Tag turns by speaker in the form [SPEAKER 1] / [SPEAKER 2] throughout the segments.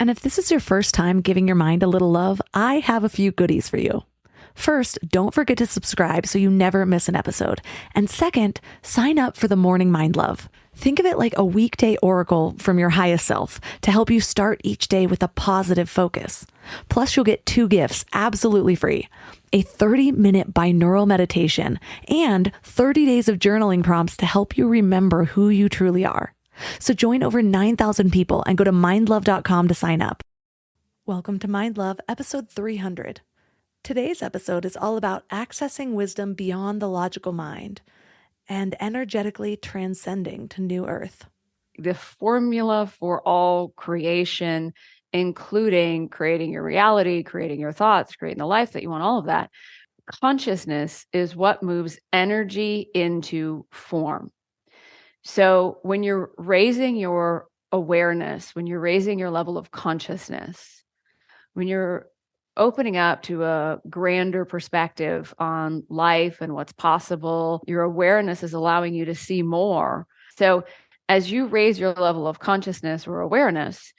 [SPEAKER 1] And if this is your first time giving your mind a little love, I have a few goodies for you. First, don't forget to subscribe so you never miss an episode. And second, sign up for the Morning Mind Love. Think of it like a weekday oracle from your highest self to help you start each day with a positive focus. Plus, you'll get two gifts absolutely free: a 30-minute binaural meditation and 30 days of journaling prompts to help you remember who you truly are. So join over 9,000 people and go to mindlove.com to sign up. Welcome to Mind Love, episode 300. Today's episode is all about accessing wisdom beyond the logical mind and energetically transcending to new earth.
[SPEAKER 2] The formula for all creation, including creating your reality, creating your thoughts, creating the life that you want, all of that. Consciousness is what moves energy into form. So when you're raising your awareness, when you're raising your level of consciousness, when you're opening up to a grander perspective on life and what's possible, your awareness is allowing you to see more. So as you raise your level of consciousness or awareness,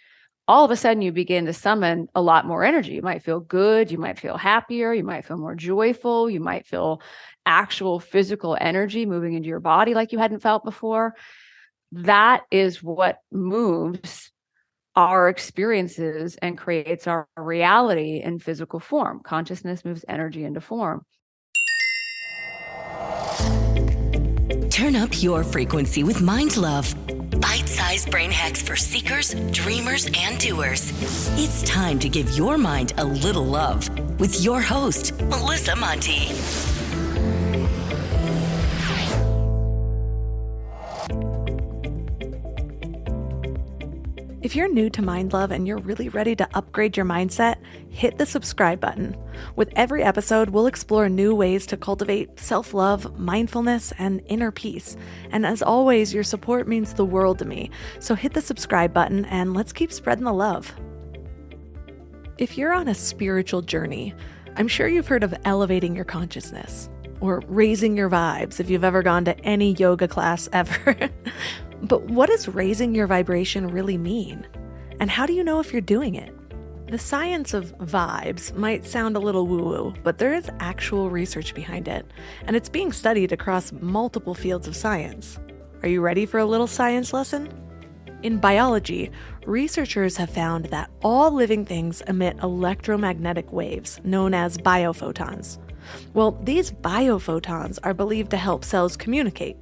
[SPEAKER 2] all of a sudden you begin to summon a lot more energy. You might feel good, you might feel happier, you might feel more joyful, you might feel actual physical energy moving into your body like you hadn't felt before. That is what moves our experiences and creates our reality in physical form. Consciousness moves energy into form.
[SPEAKER 3] Turn up your frequency with Mind Love. Bite-sized brain hacks for seekers, dreamers, and doers. It's time to give your mind a little love with your host, Melissa Monti.
[SPEAKER 1] If you're new to Mind Love and you're really ready to upgrade your mindset, hit the subscribe button. With every episode, we'll explore new ways to cultivate self-love, mindfulness, and inner peace. And as always, your support means the world to me. So hit the subscribe button and let's keep spreading the love. If you're on a spiritual journey, I'm sure you've heard of elevating your consciousness or raising your vibes if you've ever gone to any yoga class ever. But what does raising your vibration really mean? And how do you know if you're doing it? The science of vibes might sound a little woo-woo, but there is actual research behind it, and it's being studied across multiple fields of science. Are you ready for a little science lesson? In biology, researchers have found that all living things emit electromagnetic waves, known as biophotons. Well, these biophotons are believed to help cells communicate.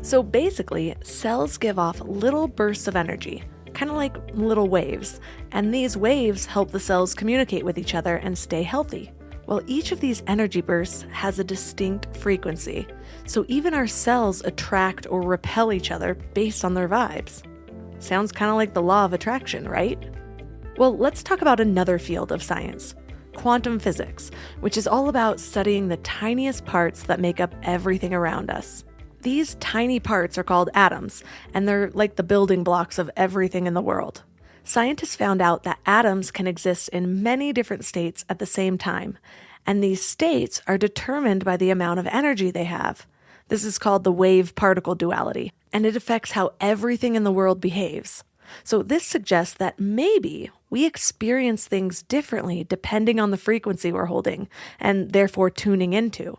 [SPEAKER 1] So basically, cells give off little bursts of energy, kind of like little waves, and these waves help the cells communicate with each other and stay healthy. Well, each of these energy bursts has a distinct frequency, so even our cells attract or repel each other based on their vibes. Sounds kind of like the law of attraction, right? Well, let's talk about another field of science, quantum physics, which is all about studying the tiniest parts that make up everything around us. These tiny parts are called atoms, and they're like the building blocks of everything in the world. Scientists found out that atoms can exist in many different states at the same time, and these states are determined by the amount of energy they have. This is called the wave-particle duality, and it affects how everything in the world behaves. So this suggests that maybe we experience things differently depending on the frequency we're holding, and therefore tuning into.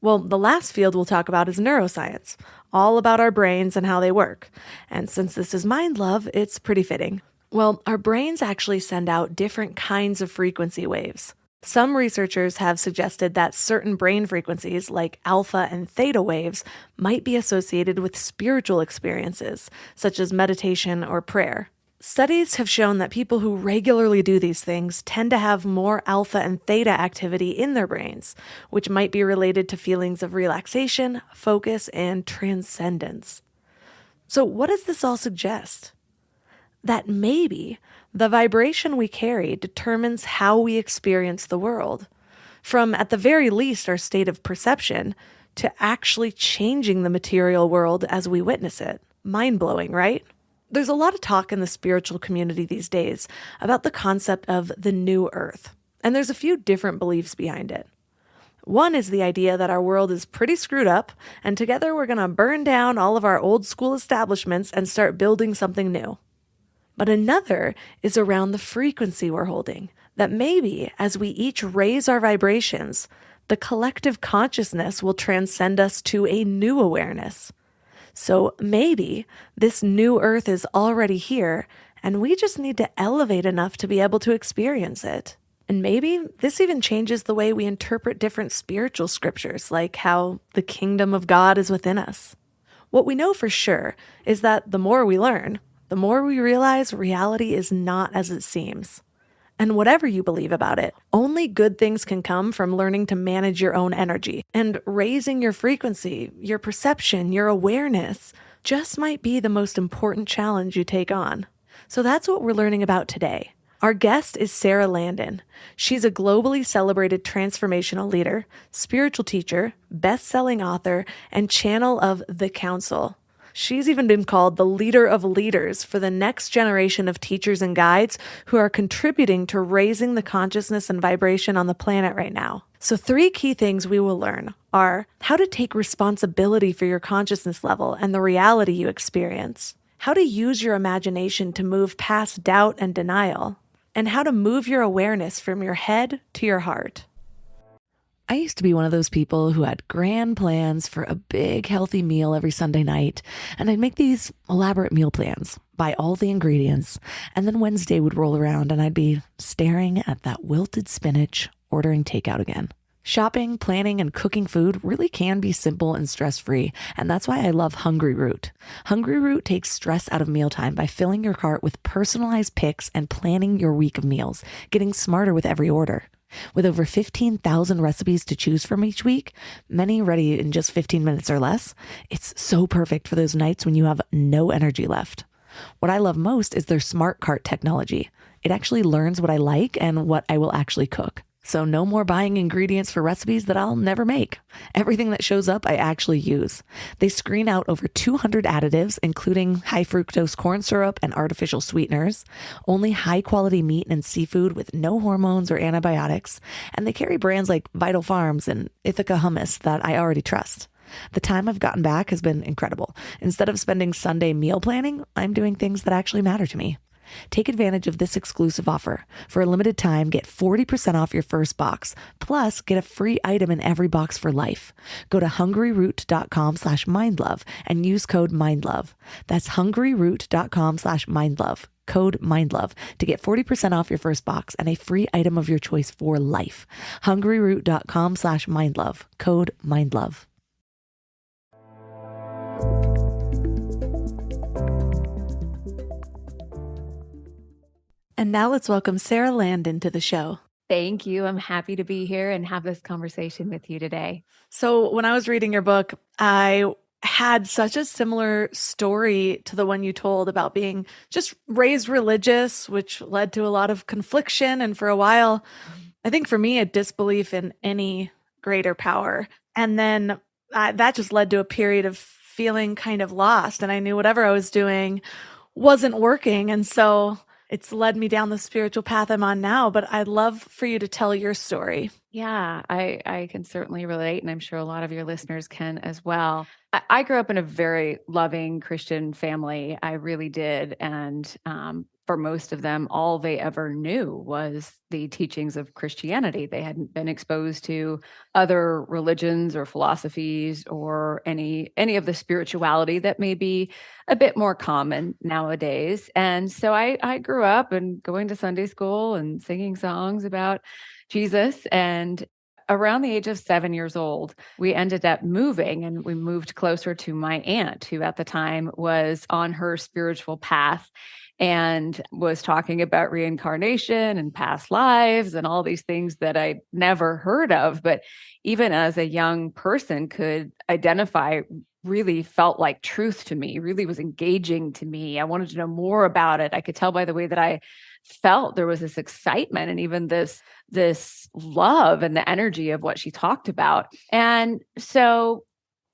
[SPEAKER 1] Well, the last field we'll talk about is neuroscience, all about our brains and how they work. And since this is Mind Love, it's pretty fitting. Well, our brains actually send out different kinds of frequency waves. Some researchers have suggested that certain brain frequencies, like alpha and theta waves, might be associated with spiritual experiences, such as meditation or prayer. Studies have shown that people who regularly do these things tend to have more alpha and theta activity in their brains, which might be related to feelings of relaxation, focus, and transcendence. So what does this all suggest? That maybe the vibration we carry determines how we experience the world, from at the very least our state of perception to actually changing the material world as we witness it. Mind-blowing, right? There's a lot of talk in the spiritual community these days about the concept of the new earth, and there's a few different beliefs behind it. One is the idea that our world is pretty screwed up, and together we're going to burn down all of our old school establishments and start building something new. But another is around the frequency we're holding, that maybe as we each raise our vibrations, the collective consciousness will transcend us to a new awareness. So maybe this new earth is already here, and we just need to elevate enough to be able to experience it. And maybe this even changes the way we interpret different spiritual scriptures, like how the kingdom of God is within us. What we know for sure is that the more we learn, the more we realize reality is not as it seems. And whatever you believe about it, only good things can come from learning to manage your own energy. And raising your frequency, your perception, your awareness just might be the most important challenge you take on. So that's what we're learning about today. Our guest is Sara Landon. She's a globally celebrated transformational leader, spiritual teacher, best-selling author, and channel of The Council. She's even been called the leader of leaders for the next generation of teachers and guides who are contributing to raising the consciousness and vibration on the planet right now. So 3 key things we will learn are how to take responsibility for your consciousness level and the reality you experience, how to use your imagination to move past doubt and denial, and how to move your awareness from your head to your heart. I used to be one of those people who had grand plans for a big, healthy meal every Sunday night, and I'd make these elaborate meal plans, buy all the ingredients, and then Wednesday would roll around and I'd be staring at that wilted spinach, ordering takeout again. Shopping, planning, and cooking food really can be simple and stress-free, and that's why I love Hungry Root. Hungry Root takes stress out of mealtime by filling your cart with personalized picks and planning your week of meals, getting smarter with every order. With over 15,000 recipes to choose from each week, many ready in just 15 minutes or less, it's so perfect for those nights when you have no energy left. What I love most is their smart cart technology. It actually learns what I like and what I will actually cook. So no more buying ingredients for recipes that I'll never make. Everything that shows up, I actually use. They screen out over 200 additives, including high fructose corn syrup and artificial sweeteners, only high quality meat and seafood with no hormones or antibiotics, and they carry brands like Vital Farms and Ithaca Hummus that I already trust. The time I've gotten back has been incredible. Instead of spending Sunday meal planning, I'm doing things that actually matter to me. Take advantage of this exclusive offer. For a limited time, get 40% off your first box, plus get a free item in every box for life. Go to hungryroot.com/mindlove and use code mindlove. That's hungryroot.com/mindlove, code mindlove, to get 40% off your first box and a free item of your choice for life. hungryroot.com/mindlove, code mindlove. And now let's welcome Sara Landon to the show.
[SPEAKER 2] Thank you. I'm happy to be here and have this conversation with you today.
[SPEAKER 1] So when I was reading your book, I had such a similar story to the one you told about being just raised religious, which led to a lot of confliction. And for a while, I think for me, a disbelief in any greater power. And then that just led to a period of feeling kind of lost. And I knew whatever I was doing wasn't working. And so it's led me down the spiritual path I'm on now, but I'd love for you to tell your story.
[SPEAKER 2] Yeah, I can certainly relate, and I'm sure a lot of your listeners can as well. I grew up in a very loving Christian family. I really did. And for most of them, all they ever knew was the teachings of Christianity. They hadn't been exposed to other religions or philosophies or any of the spirituality that may be a bit more common nowadays. And so I grew up and going to Sunday school and singing songs about Jesus. And around the age of 7 years old, we ended up moving, and we moved closer to my aunt, who at the time was on her spiritual path and was talking about reincarnation and past lives and all these things that I'd never heard of, but even as a young person could identify, really felt like truth to me, really was engaging to me. I wanted to know more about it. I could tell by the way that I felt there was this excitement and even this love and the energy of what she talked about. And so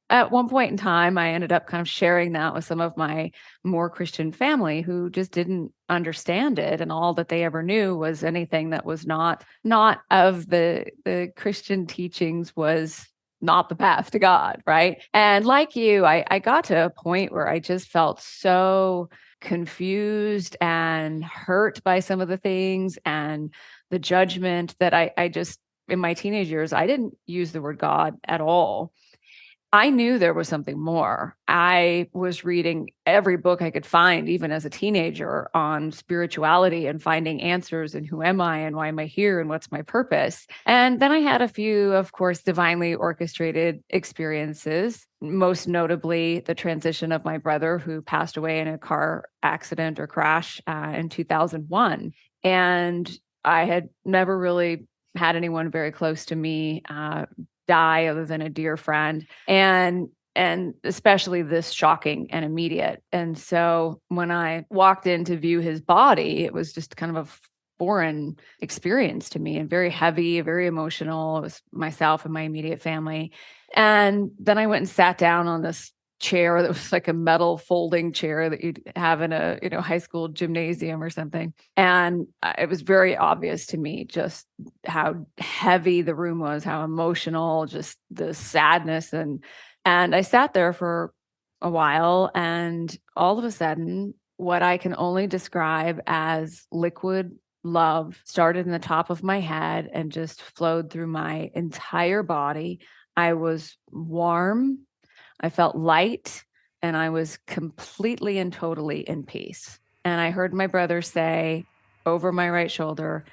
[SPEAKER 2] at one point in time, I ended up kind of sharing that with some of my more Christian family who just didn't understand it. And all that they ever knew was anything that was not of the Christian teachings was not the path to God, right? And like you, I got to a point where I just felt so confused and hurt by some of the things and the judgment that I just, in my teenage years, I didn't use the word God at all. I knew there was something more. I was reading every book I could find, even as a teenager, on spirituality and finding answers and who am I and why am I here and what's my purpose. And then I had a few, of course, divinely orchestrated experiences, most notably the transition of my brother who passed away in a car accident or crash in 2001. And I had never really had anyone very close to me die other than a dear friend, and especially this shocking and immediate. And so when I walked in to view his body, it was just kind of a foreign experience to me and very heavy, very emotional. It was myself and my immediate family. And then I went and sat down on this chair that was like a metal folding chair that you'd have in a high school gymnasium or something, and it was very obvious to me just how heavy the room was, how emotional, just the sadness. And I sat there for a while, and all of a sudden what I can only describe as liquid love started in the top of my head and just flowed through my entire body. I was warm, I felt light, and I was completely and totally in peace. And I heard my brother say over my right shoulder,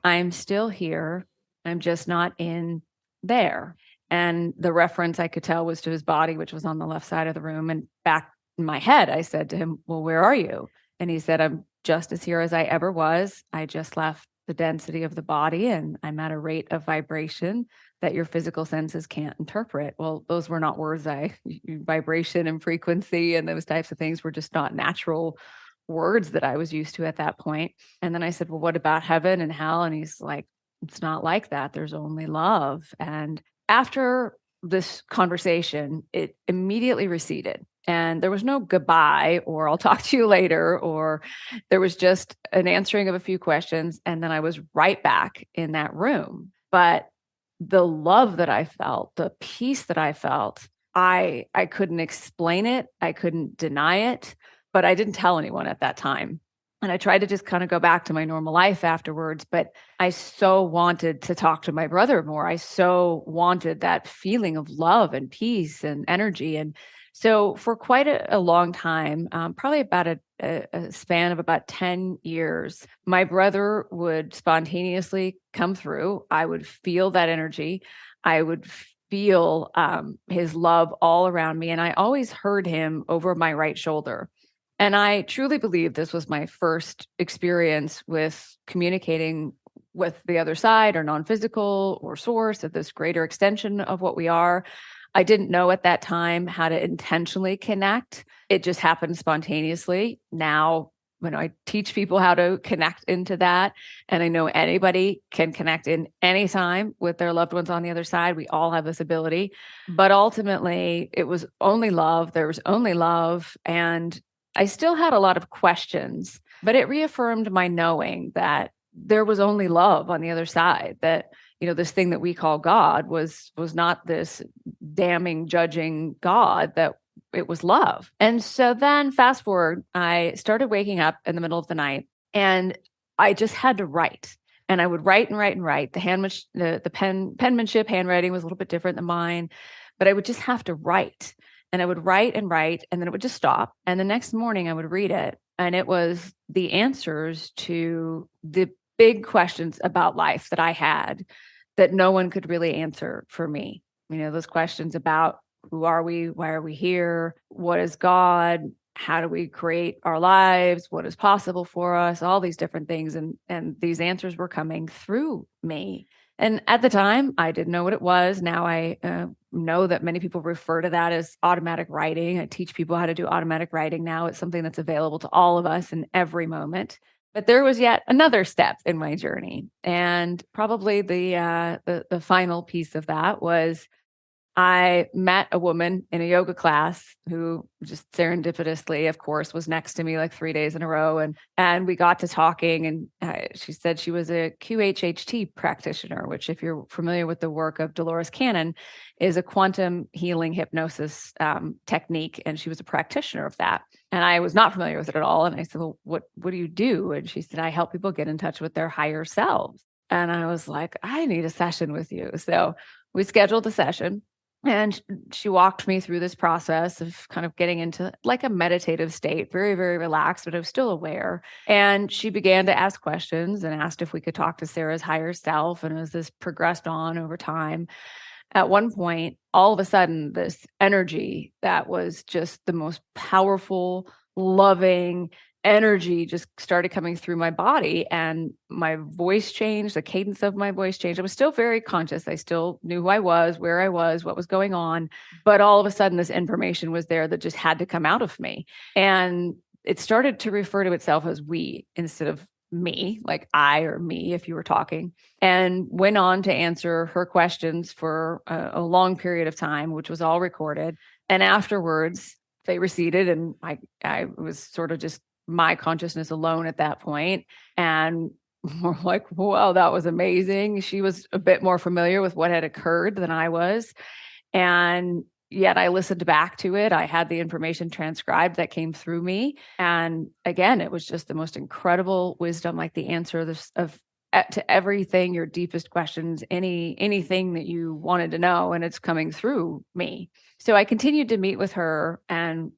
[SPEAKER 2] I'm still here. I'm just not in there. And the reference I could tell was to his body, which was on the left side of the room. And back in my head, I said to him, well, where are you? And he said, I'm just as here as I ever was. I just left the density of the body and I'm at a rate of vibration that your physical senses can't interpret. Well, those were not words. Vibration and frequency and those types of things were just not natural words that I was used to at that point. And then I said, well, what about heaven and hell? And he's like, it's not like that. There's only love. And after this conversation, it immediately receded. And there was no goodbye or I'll talk to you later, or there was just an answering of a few questions. And then I was right back in that room. But the love that I felt, the peace that I felt, I couldn't explain it. I couldn't deny it, but I didn't tell anyone at that time. And I tried to just kind of go back to my normal life afterwards, but I so wanted to talk to my brother more. I so wanted that feeling of love and peace and energy. And so for quite a long time, probably about a span of about 10 years, my brother would spontaneously come through. I would feel that energy. I would feel his love all around me. And I always heard him over my right shoulder. And I truly believe this was my first experience with communicating with the other side or non-physical or source at this greater extension of what we are. I didn't know at that time how to intentionally connect. It just happened spontaneously. Now, when I teach people how to connect into that, and I know anybody can connect in any time with their loved ones on the other side. We all have this ability. But ultimately, it was only love. There was only love. And I still had a lot of questions, but it reaffirmed my knowing that there was only love on the other side, that this thing that we call God was not this damning, judging God, that it was love. And so then fast forward, I started waking up in the middle of the night and I just had to write. And I would write and write and write. The penmanship, handwriting was a little bit different than mine, but I would just have to write. And I would write and write, and then it would just stop. And the next morning I would read it. And it was the answers to the big questions about life that I had that no one could really answer for me. Those questions about who are we? Why are we here? What is God? How do we create our lives? What is possible for us? All these different things. And these answers were coming through me. And at the time, I didn't know what it was. Now I know that many people refer to that as automatic writing. I teach people how to do automatic writing now. It's something that's available to all of us in every moment. But there was yet another step in my journey. And probably the final piece of that was I met a woman in a yoga class who just serendipitously, of course, was next to me like 3 days in a row. And we got to talking, and she said she was a QHHT practitioner, which, if you're familiar with the work of Dolores Cannon, is a quantum healing hypnosis technique. And she was a practitioner of that. And I was not familiar with it at all. And I said, well, what do you do? And she said, I help people get in touch with their higher selves. And I was like, I need a session with you. So we scheduled a session. And she walked me through this process of kind of getting into like a meditative state, very, very relaxed, but I was still aware. And she began to ask questions and asked if we could talk to Sarah's higher self. And as this progressed on over time, at one point, all of a sudden, this energy that was just the most powerful, loving energy just started coming through my body, and my voice changed, the cadence of my voice changed. I was still very conscious. I still knew who I was, where I was, what was going on. But all of a sudden, this information was there that just had to come out of me. And it started to refer to itself as we instead of me, like I or me, if you were talking, and went on to answer her questions for a long period of time, which was all recorded. And afterwards, they receded, and I was sort of just my consciousness alone at that point. And we're like, wow, that was amazing. She was a bit more familiar with what had occurred than I was. And yet I listened back to it. I had the information transcribed that came through me. And again, it was just the most incredible wisdom, like the answer to everything, your deepest questions, anything that you wanted to know, and it's coming through me. So I continued to meet with her and,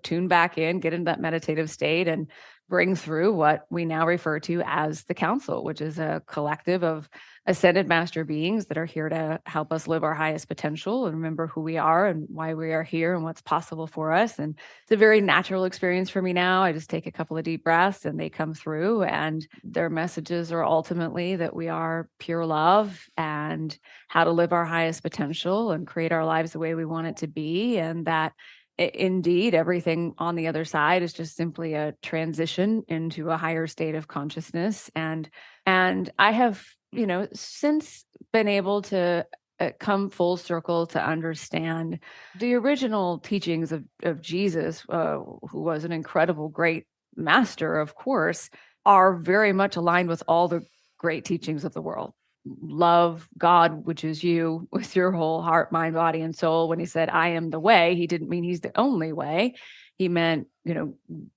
[SPEAKER 2] tune back in, get into that meditative state, and bring through what we now refer to as the Council, which is a collective of ascended master beings that are here to help us live our highest potential and remember who we are and why we are here and what's possible for us. And it's a very natural experience for me now. I just take a couple of deep breaths and they come through, and their messages are ultimately that we are pure love and how to live our highest potential and create our lives the way we want it to be. And that indeed, everything on the other side is just simply a transition into a higher state of consciousness. And I have, since been able to come full circle to understand the original teachings of Jesus, who was an incredible, great master, of course, are very much aligned with all the great teachings of the world. Love God, which is you, with your whole heart, mind, body, and soul. When he said, I am the way, he didn't mean he's the only way. He meant,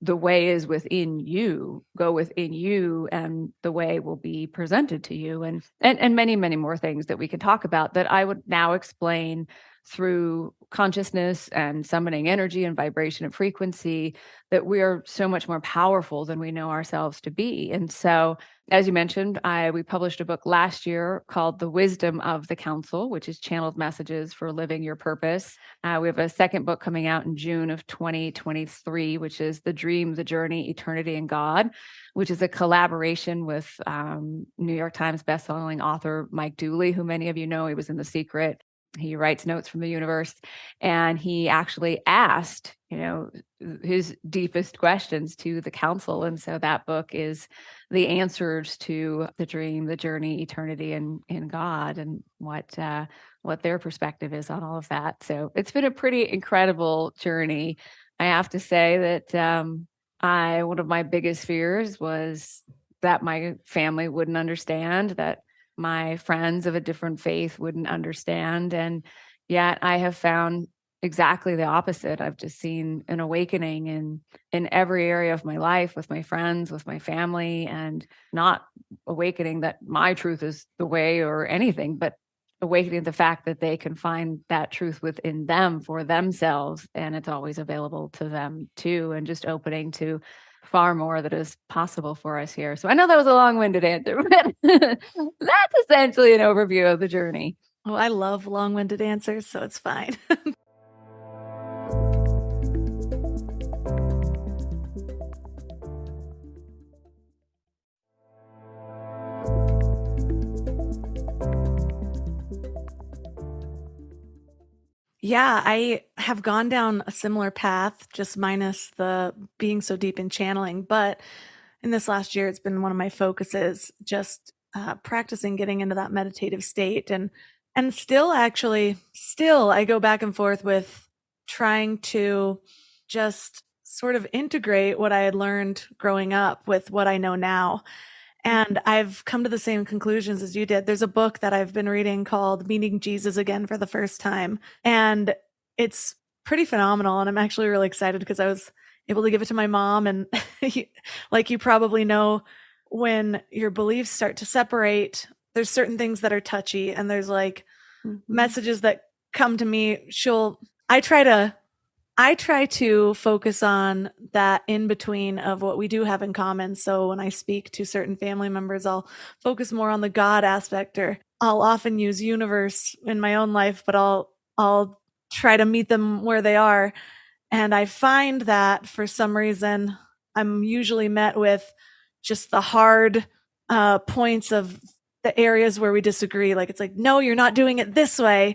[SPEAKER 2] the way is within you. Go within you, and the way will be presented to you. And many, many more things that we can talk about that I would now explain through consciousness and summoning energy and vibration and frequency, that we are so much more powerful than we know ourselves to be. And so, as you mentioned, we published a book last year called The Wisdom of the Council, which is channeled messages for living your purpose. We have a second book coming out in June of 2023, which is The Dream, the Journey, Eternity, and God, which is a collaboration with New York Times bestselling author Mike Dooley, who many of you know. He was in The Secret. He writes notes from the universe, and he actually asked, his deepest questions to the council. And so that book is the answers to the dream, the journey, eternity, and in God, and what their perspective is on all of that. So it's been a pretty incredible journey. I have to say that one of my biggest fears was that my family wouldn't understand, that my friends of a different faith wouldn't understand. And yet I have found exactly the opposite. I've just seen an awakening in every area of my life, with my friends, with my family, and not awakening that my truth is the way or anything, but awakening the fact that they can find that truth within them for themselves. And it's always available to them too. And just opening to far more that is possible for us here. So I know that was a long-winded answer, but that's essentially an overview of the journey.
[SPEAKER 1] Well, I love long-winded answers, so it's fine. Yeah, I have gone down a similar path, just minus the being so deep in channeling. But in this last year, it's been one of my focuses, just practicing getting into that meditative state. And And still I go back and forth with trying to just sort of integrate what I had learned growing up with what I know now. And I've come to the same conclusions as you did. There's a book that I've been reading called Meeting Jesus Again for the First Time. And it's pretty phenomenal. And I'm actually really excited because I was able to give it to my mom. And like you probably know, when your beliefs start to separate, there's certain things that are touchy. And there's like messages that come to me. I try to focus on that in between of what we do have in common. So when I speak to certain family members, I'll focus more on the God aspect, or I'll often use universe in my own life, but I'll try to meet them where they are. And I find that for some reason, I'm usually met with just the hard points of the areas where we disagree. Like, it's like, no, you're not doing it this way.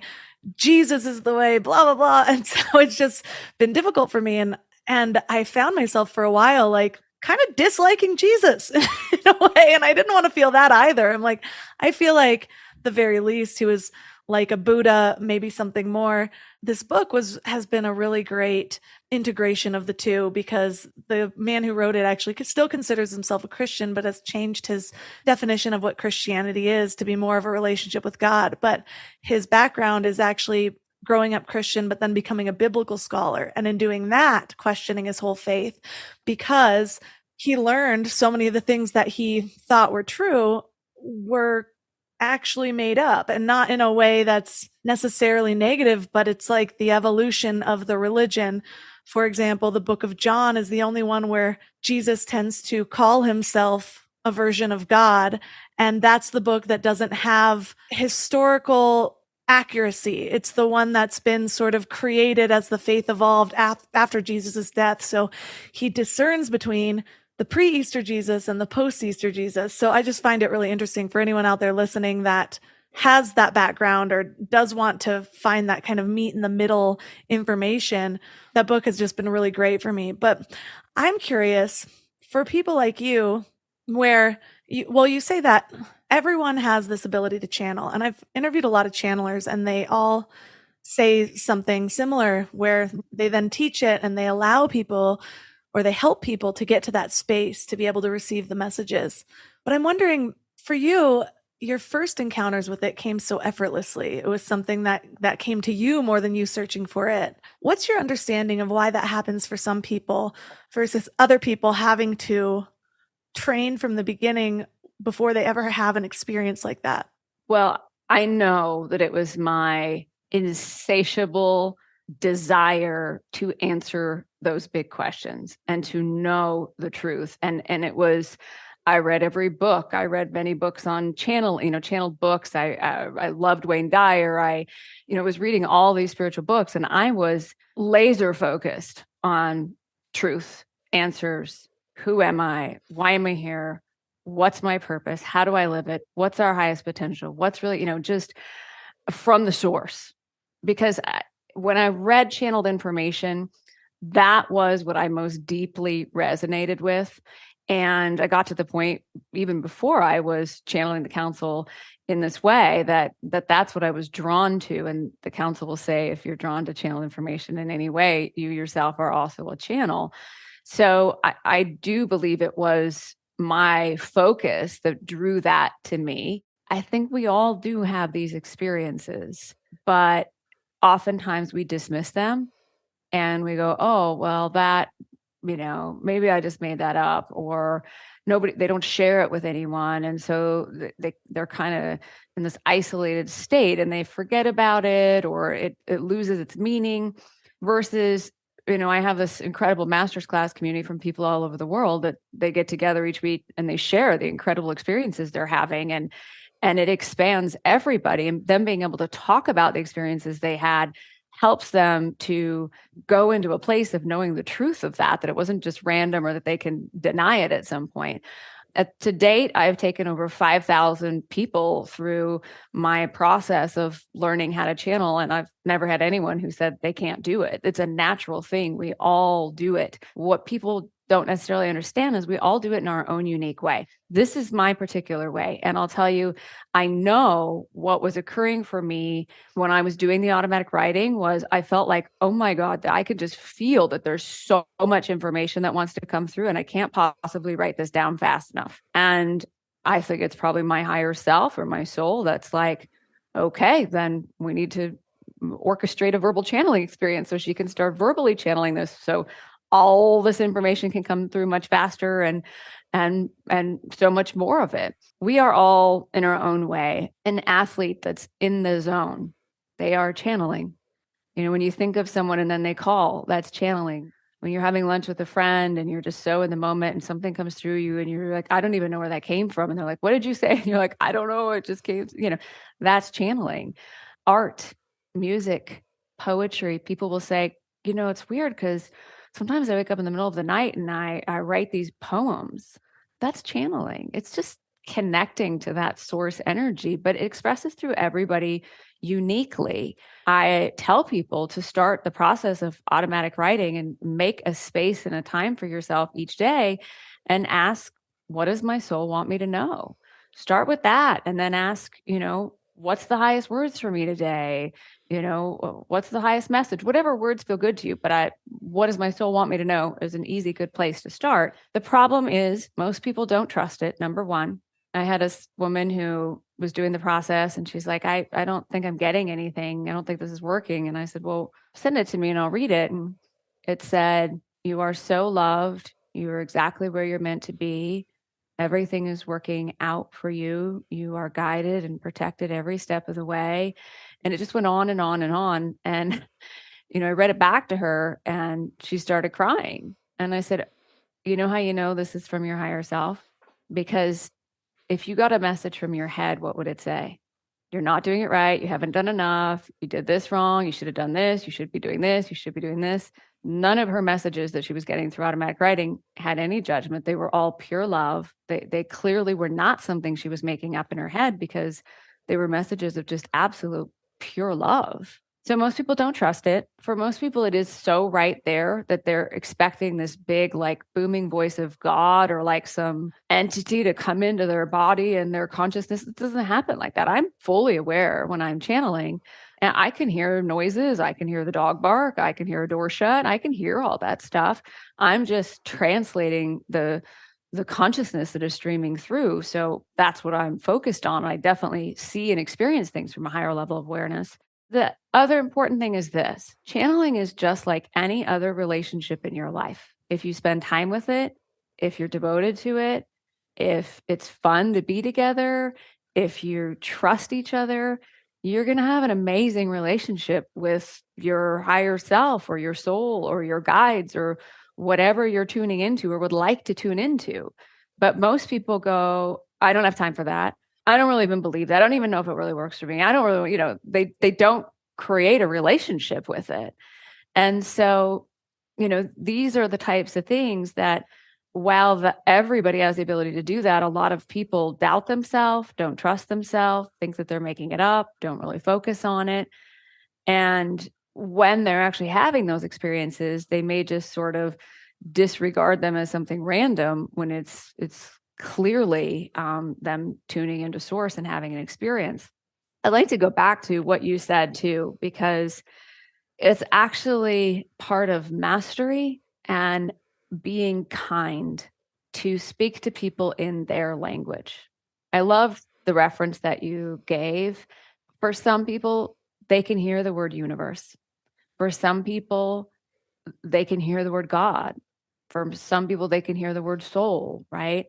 [SPEAKER 1] Jesus is the way, blah, blah, blah. And so it's just been difficult for me. And I found myself for a while, like, kind of disliking Jesus in a way. And I didn't want to feel that either. I'm like, I feel like the very least, he was like a Buddha, maybe something more. This book has been a really great integration of the two, because the man who wrote it actually still considers himself a Christian, but has changed his definition of what Christianity is to be more of a relationship with God. But his background is actually growing up Christian, but then becoming a biblical scholar. And in doing that, questioning his whole faith, because he learned so many of the things that he thought were true were actually made up, and not in a way that's necessarily negative, but it's like the evolution of the religion. For example, the book of John is the only one where Jesus tends to call himself a version of God. And that's the book that doesn't have historical accuracy. It's the one that's been sort of created as the faith evolved after Jesus's death. So he discerns between the pre-Easter Jesus and the post-Easter Jesus. So I just find it really interesting for anyone out there listening that has that background or does want to find that kind of meet in the middle information. That book has just been really great for me. But I'm curious, for people like you, where you say that everyone has this ability to channel. And I've interviewed a lot of channelers, and they all say something similar, where they then teach it and they allow people, or they help people to get to that space to be able to receive the messages. But I'm wondering, for you, your first encounters with it came so effortlessly. It was something that came to you more than you searching for it. What's your understanding of why that happens for some people versus other people having to train from the beginning before they ever have an experience like that?
[SPEAKER 2] Well, I know that it was my insatiable desire to answer those big questions and to know the truth. And it was, I read every book. I read many books on channeled books. I loved Wayne Dyer. I was reading all these spiritual books, and I was laser focused on truth, answers. Who am I? Why am I here? What's my purpose? How do I live it? What's our highest potential? What's really, just from the source. Because when I read channeled information, that was what I most deeply resonated with. And I got to the point, even before I was channeling the council in this way, that's what I was drawn to. And the council will say, if you're drawn to channel information in any way, you yourself are also a channel. So I do believe it was my focus that drew that to me. I think we all do have these experiences, but oftentimes we dismiss them and we go, oh, well, that, maybe I just made that up, or they don't share it with anyone. And so they're kind of in this isolated state and they forget about it, or it loses its meaning. Versus, I have this incredible master's class community from people all over the world that they get together each week and they share the incredible experiences they're having. And it expands everybody, and them being able to talk about the experiences they had helps them to go into a place of knowing the truth of that it wasn't just random, or that they can deny it at some point. To date, I've taken over 5,000 people through my process of learning how to channel, and I've never had anyone who said they can't do it. It's a natural thing. We all do it. What people don't necessarily understand is we all do it in our own unique way. This is my particular way. And I'll tell you, I know what was occurring for me when I was doing the automatic writing was I felt like, oh my God, I could just feel that there's so much information that wants to come through and I can't possibly write this down fast enough. And I think it's probably my higher self or my soul that's like, okay, then we need to orchestrate a verbal channeling experience so she can start verbally channeling this. So all this information can come through much faster and so much more of it. We are all in our own way. An athlete that's in the zone, they are channeling. When you think of someone and then they call, that's channeling. When you're having lunch with a friend and you're just so in the moment and something comes through you and you're like, I don't even know where that came from. And they're like, what did you say? And you're like, I don't know. It just came, that's channeling. Art, music, poetry. People will say, it's weird because sometimes I wake up in the middle of the night and I write these poems. That's channeling. It's just connecting to that source energy, but it expresses through everybody uniquely. I tell people to start the process of automatic writing and make a space and a time for yourself each day and ask, what does my soul want me to know? Start with that and then ask, what's the highest words for me today? What's the highest message? Whatever words feel good to you, but what does my soul want me to know is an easy, good place to start. The problem is most people don't trust it. Number one, I had a woman who was doing the process and she's like, I don't think I'm getting anything. I don't think this is working. And I said, well, send it to me and I'll read it. And it said, you are so loved. You are exactly where you're meant to be. Everything is working out for you. You are guided and protected every step of the way. And it just went on and on and on. And, I read it back to her and she started crying. And I said, you know how you know this is from your higher self? Because if you got a message from your head, what would it say? You're not doing it right. You haven't done enough. You did this wrong. You should have done this. You should be doing this. You should be doing this. None of her messages that she was getting through automatic writing had any judgment. They were all pure love. They clearly were not something she was making up in her head because they were messages of just absolute pure love. So most people don't trust it. For most people, it is so right there that they're expecting this big, like booming voice of God or like some entity to come into their body and their consciousness. It doesn't happen like that. I'm fully aware when I'm channeling and I can hear noises. I can hear the dog bark. I can hear a door shut. I can hear all that stuff. I'm just translating the consciousness that is streaming through. So that's what I'm focused on. I definitely see and experience things from a higher level of awareness. The other important thing is this: channeling is just like any other relationship in your life. If you spend time with it, if you're devoted to it, if it's fun to be together, if you trust each other, you're going to have an amazing relationship with your higher self or your soul or your guides or whatever you're tuning into or would like to tune into. But most people go, I don't have time for that. I don't really even believe that. I don't even know if it really works for me. I don't really, they don't create a relationship with it. And so, these are the types of things that while everybody has the ability to do that, a lot of people doubt themselves, don't trust themselves, think that they're making it up, don't really focus on it. And when they're actually having those experiences, they may just sort of disregard them as something random when it's clearly them tuning into source and having an experience. I'd like to go back to what you said too, because it's actually part of mastery and being kind to speak to people in their language. I love the reference that you gave. For some people, they can hear the word universe. For some people, they can hear the word God. For some people, they can hear the word soul, right?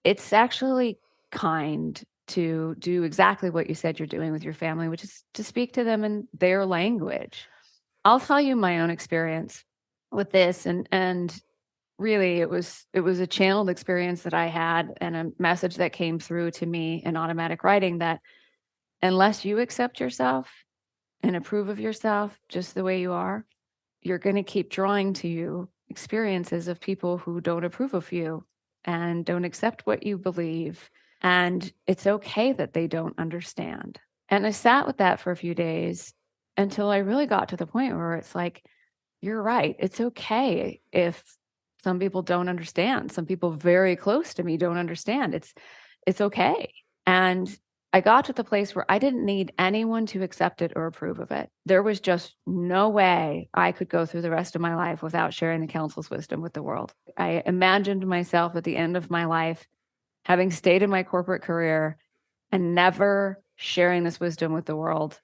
[SPEAKER 2] It's actually kind to do exactly what you said you're doing with your family, which is to speak to them in their language. I'll tell you my own experience with this, and really it was a channeled experience that I had and a message that came through to me in automatic writing that unless you accept yourself and approve of yourself just the way you are, you're going to keep drawing to you experiences of people who don't approve of you and don't accept what you believe. And it's okay that they don't understand. And I sat with that for a few days until I really got to the point where it's like, you're right. It's okay if Some people don't understand. Some people very close to me don't understand. It's okay. And I got to the place where I didn't need anyone to accept it or approve of it. There was just no way I could go through the rest of my life without sharing the counsel's wisdom with the world. I imagined myself at the end of my life having stayed in my corporate career and never sharing this wisdom with the world.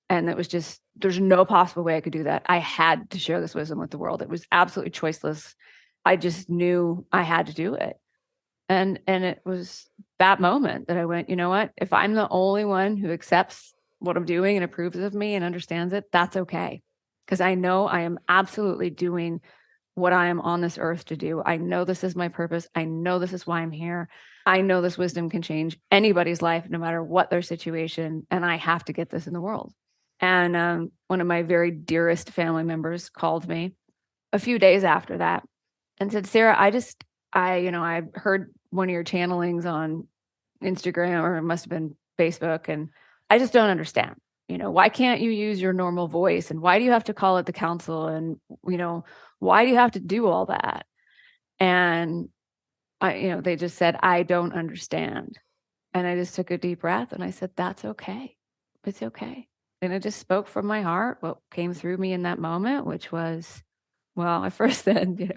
[SPEAKER 2] And it was just, there's no possible way I could do that. I had to share this wisdom with the world. It was absolutely choiceless. I just knew I had to do it. And it was that moment that I went, you know what? If I'm the only one who accepts what I'm doing and approves of me and understands it, that's okay. Because I know I am absolutely doing what I am on this earth to do. I know this is my purpose. I know this is why I'm here. I know this wisdom can change anybody's life, no matter what their situation. And I have to get this in the world. And one of my very dearest family members called me a few days after that and said, Sarah, I heard one of your channelings on Instagram, or it must have been Facebook, and I just don't understand. Why can't you use your normal voice? And why do you have to call it the council? And, why do you have to do all that? And they just said, I don't understand. And I just took a deep breath and I said, that's okay. It's okay. And it just spoke from my heart, what came through me in that moment, which was, well, I first said,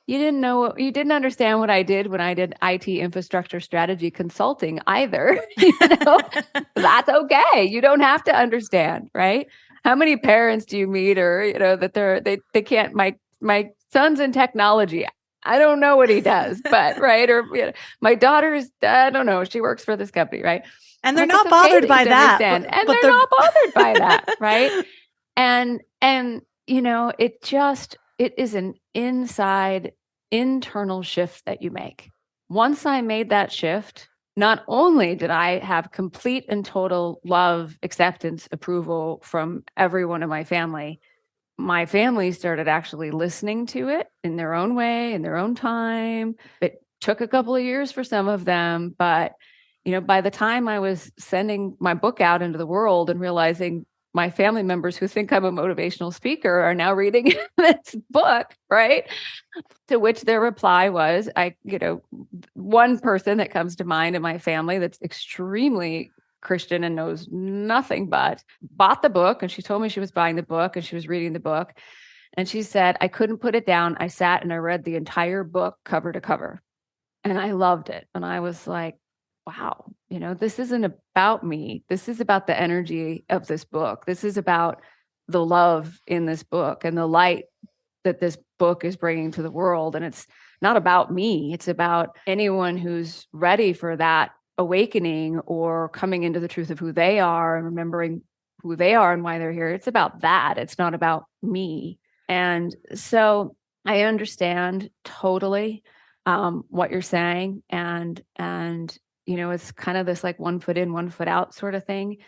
[SPEAKER 2] you didn't understand what I did when I did IT infrastructure strategy consulting either. That's okay. You don't have to understand, right? How many parents do you meet, or that they can't? My son's in technology. I don't know what he does, but right, or my daughter's, I don't know, she works for this company, right?
[SPEAKER 1] And they're not bothered by that.
[SPEAKER 2] And they're not bothered by that, right? And it is an internal shift that you make. Once I made that shift, not only did I have complete and total love, acceptance, approval from everyone in my family started actually listening to it in their own way, in their own time. It took a couple of years for some of them, but by the time I was sending my book out into the world and realizing my family members who think I'm a motivational speaker are now reading this book, right? To which their reply was, one person that comes to mind in my family that's extremely Christian and knows nothing but bought the book. And she told me she was buying the book and she was reading the book. And she said, I couldn't put it down. I sat and I read the entire book cover to cover. And I loved it. And I was like, wow, this isn't about me. This is about the energy of this book. This is about the love in this book and the light that this book is bringing to the world. And it's not about me. It's about anyone who's ready for that awakening or coming into the truth of who they are and remembering who they are and why they're here. It's about that. It's not about me. And so I understand totally what you're saying. And it's kind of this like 1 foot in, 1 foot out sort of thing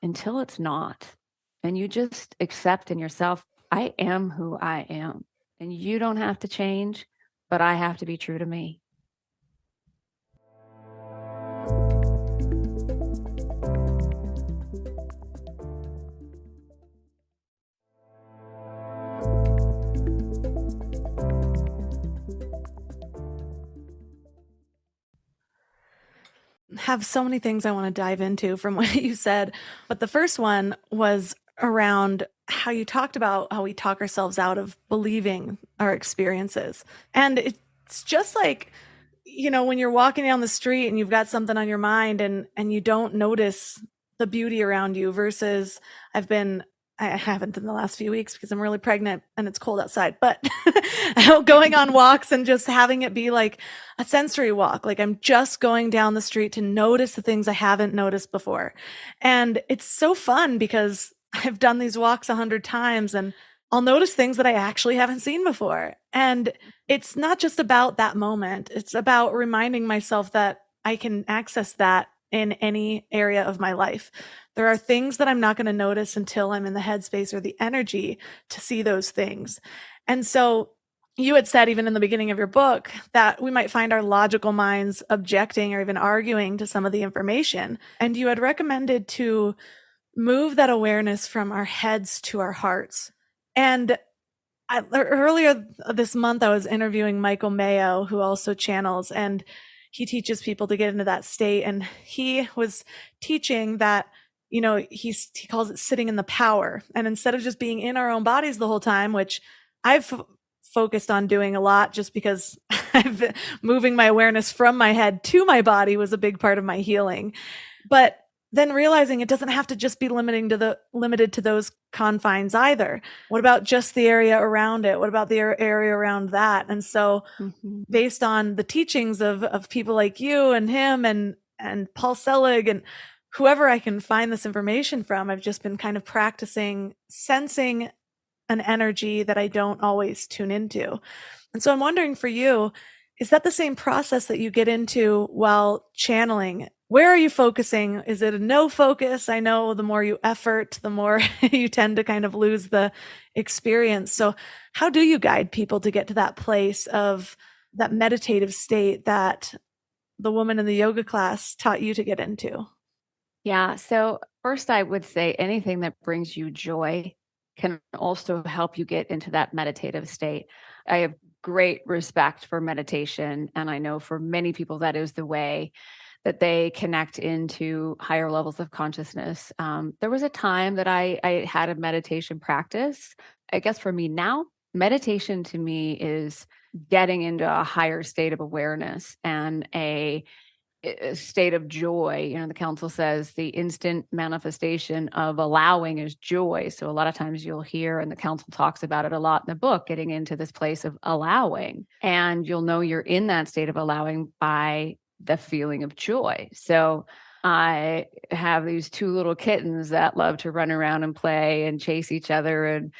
[SPEAKER 2] until it's not. And you just accept in yourself, I am who I am. And you don't have to change, but I have to be true to me.
[SPEAKER 1] Have so many things I want to dive into from what you said. But the first one was around how you talked about how we talk ourselves out of believing our experiences. And it's just like, when you're walking down the street and you've got something on your mind and you don't notice the beauty around you versus I haven't in the last few weeks because I'm really pregnant and it's cold outside, but going on walks and just having it be like a sensory walk. Like I'm just going down the street to notice the things I haven't noticed before. And it's so fun because I've done these walks 100 times and I'll notice things that I actually haven't seen before. And it's not just about that moment. It's about reminding myself that I can access that in any area of my life. There are things that I'm not going to notice until I'm in the headspace or the energy to see those things. And so you had said even in the beginning of your book that we might find our logical minds objecting or even arguing to some of the information. And you had recommended to move that awareness from our heads to our hearts. And Earlier this month, I was interviewing Michael Mayo, who also channels, and he teaches people to get into that state. And he was teaching that, he calls it sitting in the power. And instead of just being in our own bodies the whole time, which I've focused on doing a lot just because I've been moving my awareness from my head to my body was a big part of my healing. But then realizing it doesn't have to just be limited to those confines either. What about just the area around it? What about the area around that? And so based on the teachings of people like you and him and Paul Selig and whoever I can find this information from, I've just been kind of practicing sensing an energy that I don't always tune into. And so I'm wondering for you, is that the same process that you get into while channeling? Where are you focusing? Is it a no focus? I know the more you effort, the more you tend to kind of lose the experience. So how do you guide people to get to that place of that meditative state that the woman in the yoga class taught you to get into?
[SPEAKER 2] Yeah. So, first, I would say anything that brings you joy can also help you get into that meditative state. I have great respect for meditation. And I know for many people, that is the way that they connect into higher levels of consciousness. There was a time that I had a meditation practice. I guess for me now, meditation to me is getting into a higher state of awareness and a state of joy. The council says the instant manifestation of allowing is joy. So a lot of times you'll hear, and the council talks about it a lot in the book, getting into this place of allowing. And you'll know you're in that state of allowing by the feeling of joy. So I have these two little kittens that love to run around and play and chase each other,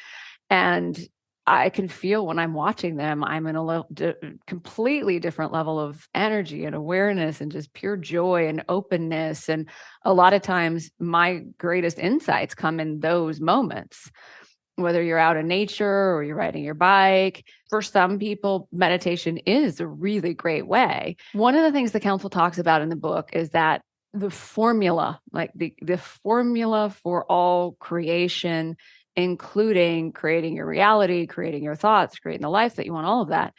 [SPEAKER 2] and I can feel when I'm watching them, I'm in a completely different level of energy and awareness and just pure joy and openness. And a lot of times my greatest insights come in those moments, whether you're out in nature or you're riding your bike. For some people, meditation is a really great way. One of the things the council talks about in the book is that the formula, like the formula for all creation, including creating your reality, creating your thoughts, creating the life that you want, all of that.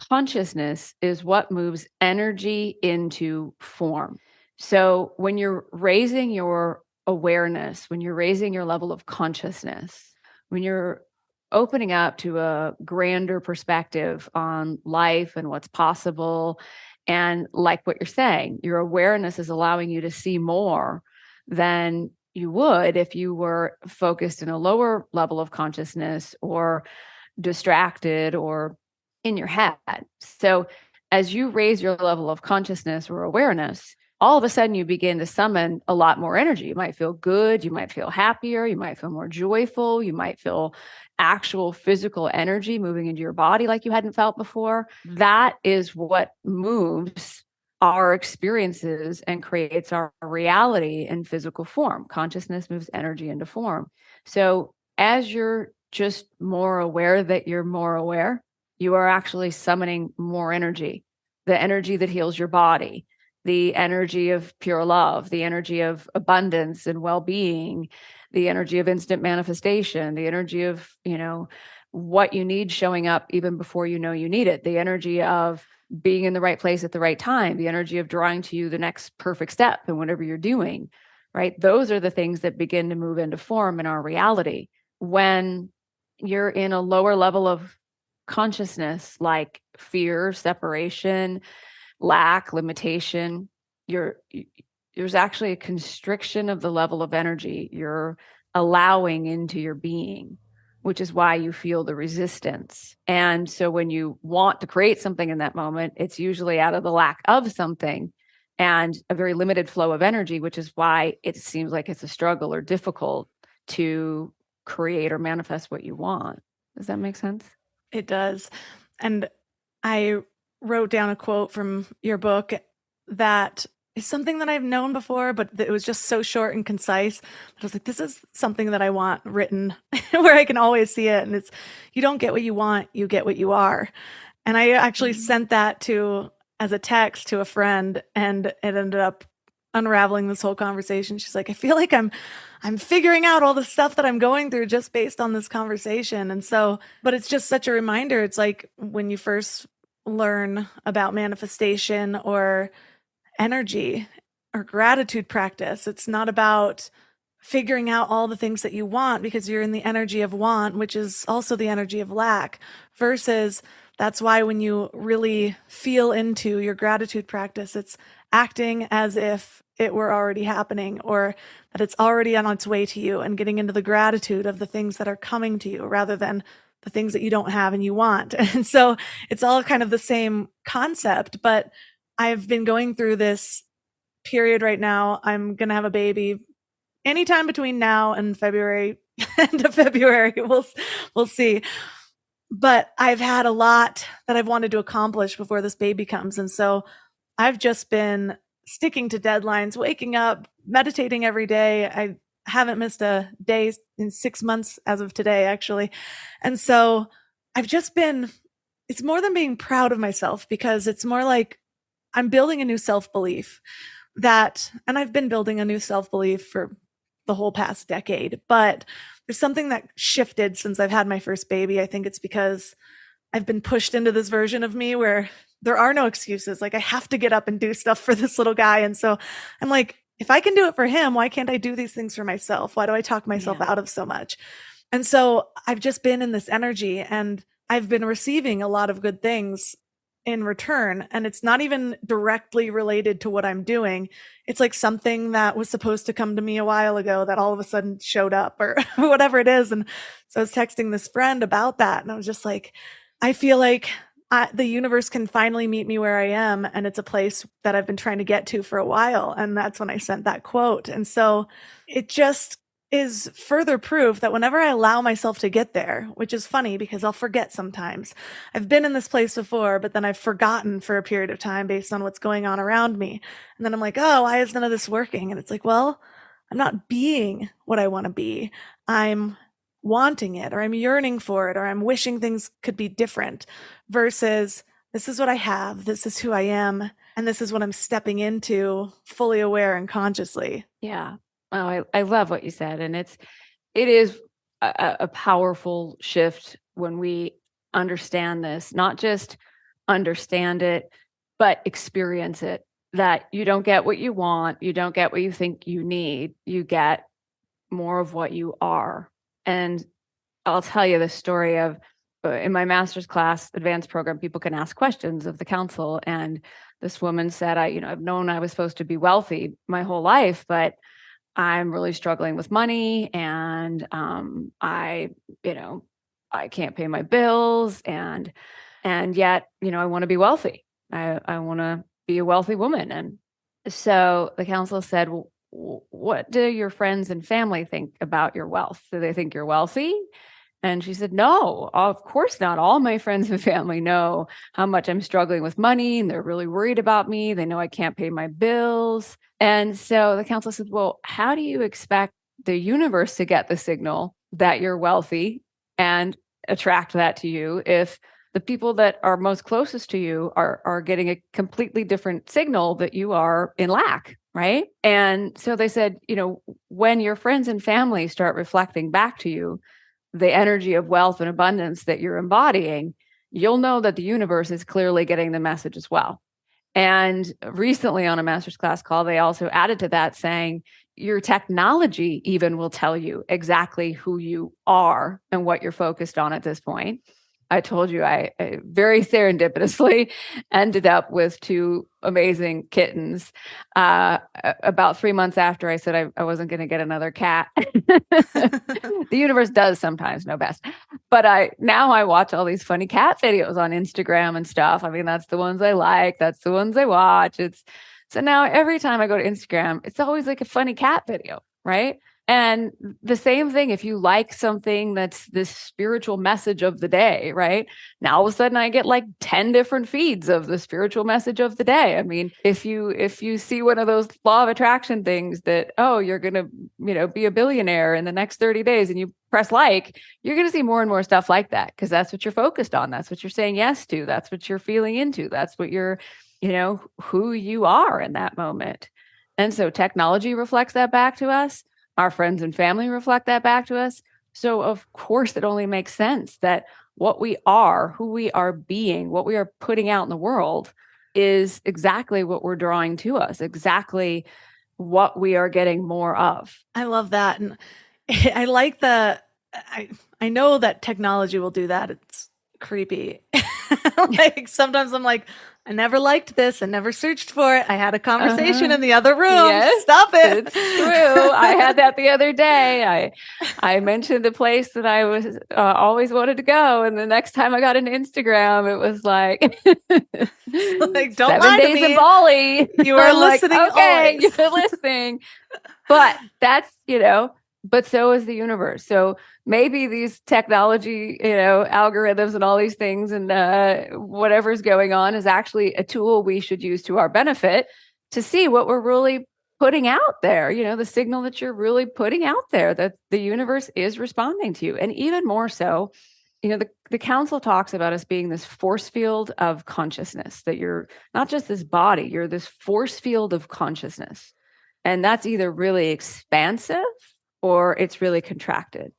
[SPEAKER 2] Consciousness is what moves energy into form. So when you're raising your awareness, when you're raising your level of consciousness, when you're opening up to a grander perspective on life and what's possible, and like what you're saying, your awareness is allowing you to see more than you would if you were focused in a lower level of consciousness or distracted or in your head. So as you raise your level of consciousness or awareness, all of a sudden you begin to summon a lot more energy. You might feel good, you might feel happier, you might feel more joyful, you might feel actual physical energy moving into your body like you hadn't felt before. That is what moves our experiences and creates our reality in physical form. Consciousness moves energy into form. So as you're just more aware that you're more aware, you are actually summoning more energy, the energy that heals your body, the energy of pure love, the energy of abundance and well-being, the energy of instant manifestation, the energy of, what you need showing up even before you know you need it, the energy of being in the right place at the right time, the energy of drawing to you the next perfect step in whatever you're doing, right? Those are the things that begin to move into form in our reality. When you're in a lower level of consciousness, like fear, separation, lack, limitation, there's actually a constriction of the level of energy you're allowing into your being, which is why you feel the resistance. And so when you want to create something in that moment, it's usually out of the lack of something and a very limited flow of energy, which is why it seems like it's a struggle or difficult to create or manifest what you want. Does that make sense?
[SPEAKER 1] It does. And I wrote down a quote from your book that is something that I've known before, but it was just so short and concise. I was like, this is something that I want written where I can always see it. And it's, you don't get what you want, you get what you are. And I actually sent that as a text to a friend, and it ended up unraveling this whole conversation. She's like, I feel like I'm figuring out all the stuff that I'm going through just based on this conversation. And so, but it's just such a reminder. It's like when you first learn about manifestation or energy or gratitude practice, it's not about figuring out all the things that you want because you're in the energy of want, which is also the energy of lack, versus that's why when you really feel into your gratitude practice, it's acting as if it were already happening or that it's already on its way to you and getting into the gratitude of the things that are coming to you rather than the things that you don't have and you want. And so it's all kind of the same concept, but I've been going through this period right now. I'm going to have a baby anytime between now and February, end of February. We'll see. But I've had a lot that I've wanted to accomplish before this baby comes. And so I've just been sticking to deadlines, waking up, meditating every day. I haven't missed a day in 6 months as of today, actually. And so I've just been, it's more than being proud of myself because it's more like I'm building a new self-belief and I've been building a new self-belief for the whole past decade, but there's something that shifted since I've had my first baby. I think it's because I've been pushed into this version of me where there are no excuses. Like I have to get up and do stuff for this little guy. And so I'm like, if I can do it for him, why can't I do these things for myself? Why do I talk myself out of so much? And so I've just been in this energy and I've been receiving a lot of good things in return. And it's not even directly related to what I'm doing. It's like something that was supposed to come to me a while ago that all of a sudden showed up or whatever it is. And so I was texting this friend about that. And I was just like, I feel like the universe can finally meet me where I am. And it's a place that I've been trying to get to for a while. And that's when I sent that quote. And so it just is further proof that whenever I allow myself to get there, which is funny because I'll forget sometimes. I've been in this place before, but then I've forgotten for a period of time based on what's going on around me. And then I'm like, oh, why is none of this working? And it's like, well, I'm not being what I want to be. I'm wanting it, or I'm yearning for it, or I'm wishing things could be different versus this is what I have. This is who I am. And this is what I'm stepping into fully aware and consciously.
[SPEAKER 2] Yeah. Oh, I love what you said. And it is a powerful shift when we understand this, not just understand it, but experience it, that you don't get what you want. You don't get what you think you need. You get more of what you are. And I'll tell you the story of in my master's class advanced program, people can ask questions of the council. And this woman said, I've known I was supposed to be wealthy my whole life, but I'm really struggling with money and I can't pay my bills and yet, I want to be wealthy. I want to be a wealthy woman. And so the council said, well, what do your friends and family think about your wealth? Do they think you're wealthy? And she said, no, of course not. All my friends and family know how much I'm struggling with money and they're really worried about me. They know I can't pay my bills. And so the council said, well, how do you expect the universe to get the signal that you're wealthy and attract that to you if the people that are most closest to you are getting a completely different signal that you are in lack, right? And so they said, when your friends and family start reflecting back to you the energy of wealth and abundance that you're embodying, you'll know that the universe is clearly getting the message as well. And recently on a master's class call, they also added to that saying, your technology even will tell you exactly who you are and what you're focused on at this point. I told you I very serendipitously ended up with 2 amazing kittens about 3 months after I said I wasn't going to get another cat. The universe does sometimes know best. But now I watch all these funny cat videos on Instagram and stuff. I mean, that's the ones I like. That's the ones I watch. So now every time I go to Instagram, it's always like a funny cat video, right? And the same thing, if you like something that's this spiritual message of the day, right? Now all of a sudden I get like 10 different feeds of the spiritual message of the day. I mean, if you see one of those law of attraction things that, oh, you're going to, be a billionaire in the next 30 days and you press like, you're going to see more and more stuff like that because that's what you're focused on. That's what you're saying yes to. That's what you're feeling into. That's what you're, who you are in that moment. And so technology reflects that back to us. Our friends and family reflect that back to us. So of course, it only makes sense that what we are, who we are being, what we are putting out in the world is exactly what we're drawing to us, exactly what we are getting more of.
[SPEAKER 1] I love that. And I like I know that technology will do that. It's creepy. Like sometimes I'm like, I never liked this. I never searched for it. I had a conversation in the other room.
[SPEAKER 2] Yes,
[SPEAKER 1] Stop it.
[SPEAKER 2] it's true. I had that the other day. I mentioned the place that I was always wanted to go, and the next time I got an Instagram, it was like,
[SPEAKER 1] like don't
[SPEAKER 2] 7
[SPEAKER 1] lie to
[SPEAKER 2] days
[SPEAKER 1] me.
[SPEAKER 2] in Bali.
[SPEAKER 1] You are listening.
[SPEAKER 2] Like, okay,
[SPEAKER 1] always.
[SPEAKER 2] you're listening. But that's, but so is the universe. So maybe these technology, algorithms and all these things and whatever's going on is actually a tool we should use to our benefit to see what we're really putting out there, the signal that you're really putting out there, that the universe is responding to you. And even more so, the council talks about us being this force field of consciousness, that you're not just this body, you're this force field of consciousness. And that's either really expansive or it's really contracted.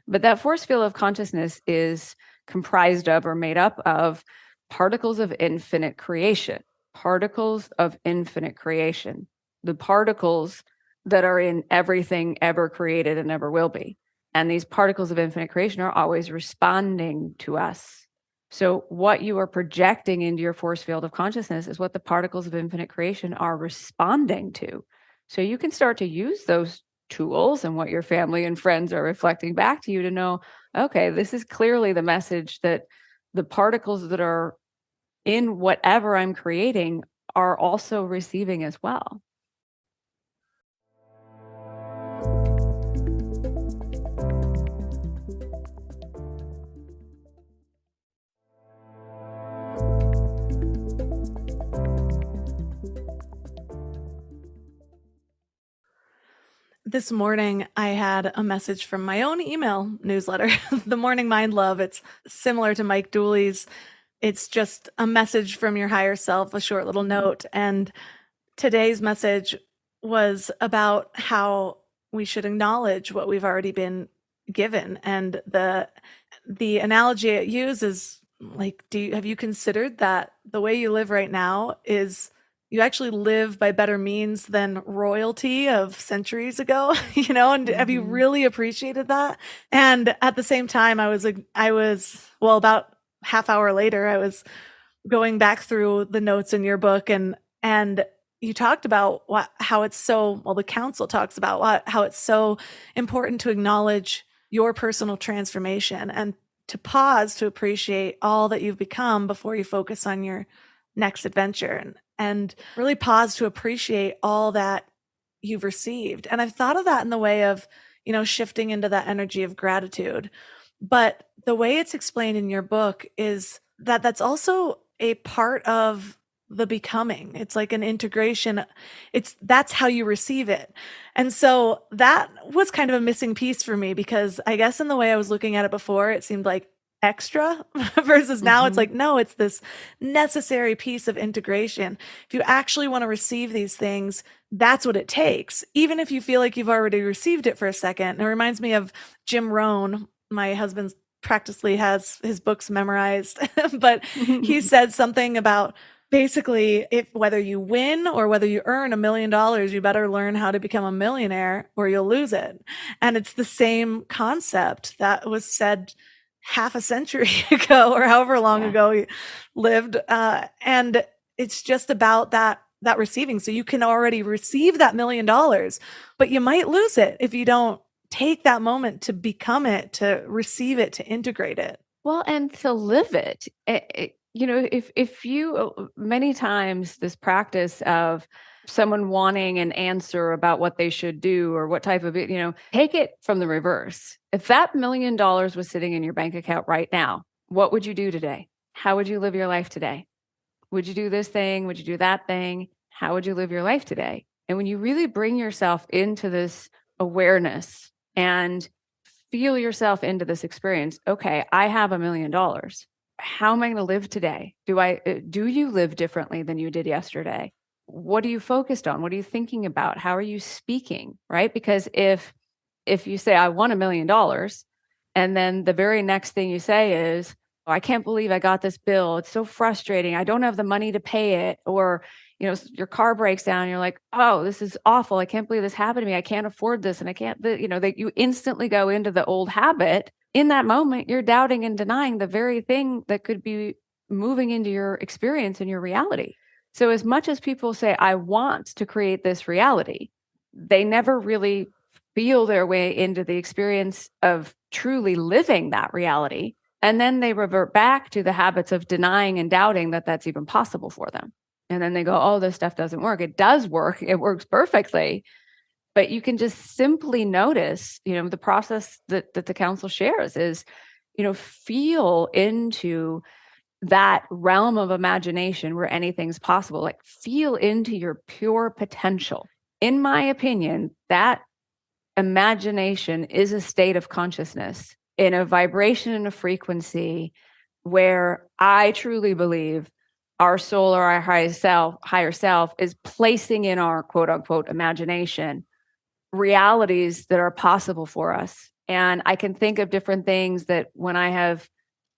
[SPEAKER 2] But that force field of consciousness is comprised of or made up of particles of infinite creation, particles of infinite creation, the particles that are in everything ever created and ever will be. And these particles of infinite creation are always responding to us. So what you are projecting into your force field of consciousness is what the particles of infinite creation are responding to. So you can start to use those tools and what your family and friends are reflecting back to you to know, okay, this is clearly the message that the particles that are in whatever I'm creating are also receiving as well.
[SPEAKER 1] This morning, I had a message from my own email newsletter, The Morning Mind Love. It's similar to Mike Dooley's. It's just a message from your higher self, a short little note. And today's message was about how we should acknowledge what we've already been given. And the analogy it uses, like, have you considered that the way you live right now is you actually live by better means than royalty of centuries ago, and have you really appreciated that? And at the same time, I was about half hour later, I was going back through the notes in your book and you talked about how it's so, the council talks about how it's so important to acknowledge your personal transformation and to pause to appreciate all that you've become before you focus on your next adventure and really pause to appreciate all that you've received. And I've thought of that in the way of, shifting into that energy of gratitude. But the way it's explained in your book is that that's also a part of the becoming. It's like an integration. That's how you receive it. And so that was kind of a missing piece for me, because I guess in the way I was looking at it before, it seemed like extra versus now it's like, no, it's this necessary piece of integration. If you actually want to receive these things, that's what it takes. Even if you feel like you've already received it for a second. And it reminds me of Jim Rohn. My husband practically has his books memorized, but he said something about basically, whether you win or whether you earn $1 million, you better learn how to become a millionaire or you'll lose it. And it's the same concept that was said half a century ago or however long ago he lived. And it's just about that receiving. So you can already receive that $1 million, but you might lose it if you don't take that moment to become it, to receive it, to integrate it.
[SPEAKER 2] Well, and to live it. If you, many times this practice of someone wanting an answer about what they should do or what type of take it from the reverse. If that $1 million was sitting in your bank account right now, what would you do today? How would you live your life today? Would you do this thing? Would you do that thing? How would you live your life today? And when you really bring yourself into this awareness and feel yourself into this experience, okay, I have $1 million. How am I going to live today? Do you live differently than you did yesterday? what are you focused on? What are you thinking about? How are you speaking? Right? Because if you say, I want $1 million, and then the very next thing you say is, oh, I can't believe I got this bill. It's so frustrating. I don't have the money to pay it. Or, your car breaks down. You're like, oh, this is awful. I can't believe this happened to me. I can't afford this. And I can't, that you instantly go into the old habit. In that moment, you're doubting and denying the very thing that could be moving into your experience and your reality. So as much as people say, I want to create this reality, they never really feel their way into the experience of truly living that reality. And then they revert back to the habits of denying and doubting that that's even possible for them. And then they go, oh, this stuff doesn't work. It does work. It works perfectly. But you can just simply notice, the process that the council shares is, feel into that realm of imagination where anything's possible. Like, feel into your pure potential. In my opinion, that imagination is a state of consciousness in a vibration and a frequency where I truly believe our soul or our higher self is placing in our quote unquote imagination realities that are possible for us. And I can think of different things that when I have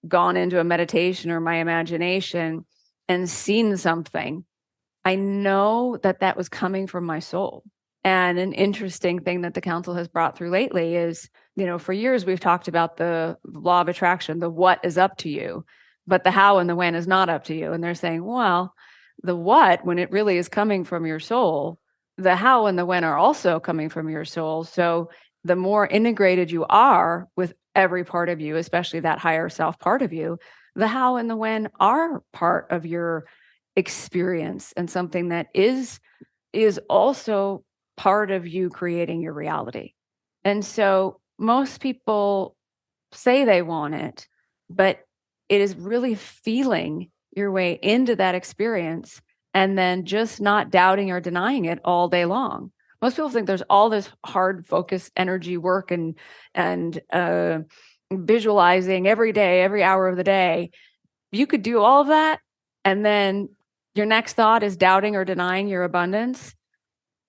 [SPEAKER 2] gone into a meditation or my imagination and seen something, I know that that was coming from my soul. And an interesting thing that the council has brought through lately is, for years we've talked about the law of attraction, the what is up to you, but the how and the when is not up to you. And they're saying, well, the what, when it really is coming from your soul, the how and the when are also coming from your soul. So the more integrated you are with every part of you, especially that higher self part of you, the how and the when are part of your experience and something that is also part of you creating your reality. And so most people say they want it, but it is really feeling your way into that experience and then just not doubting or denying it all day long. Most people think there's all this hard focus energy work and visualizing every day, every hour of the day. You could do all of that, and then your next thought is doubting or denying your abundance.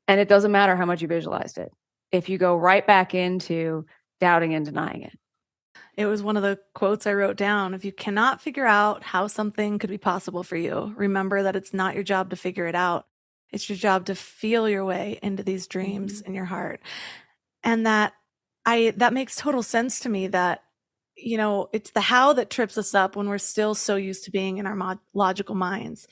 [SPEAKER 2] And it doesn't matter how much you visualized it. If you go right back into doubting and denying it.
[SPEAKER 1] It was one of the quotes I wrote down. If you cannot figure out how something could be possible for you, remember that it's not your job to figure it out. It's your job to feel your way into these dreams in your heart. And that makes total sense to me that, it's the how that trips us up when we're still so used to being in our logical minds.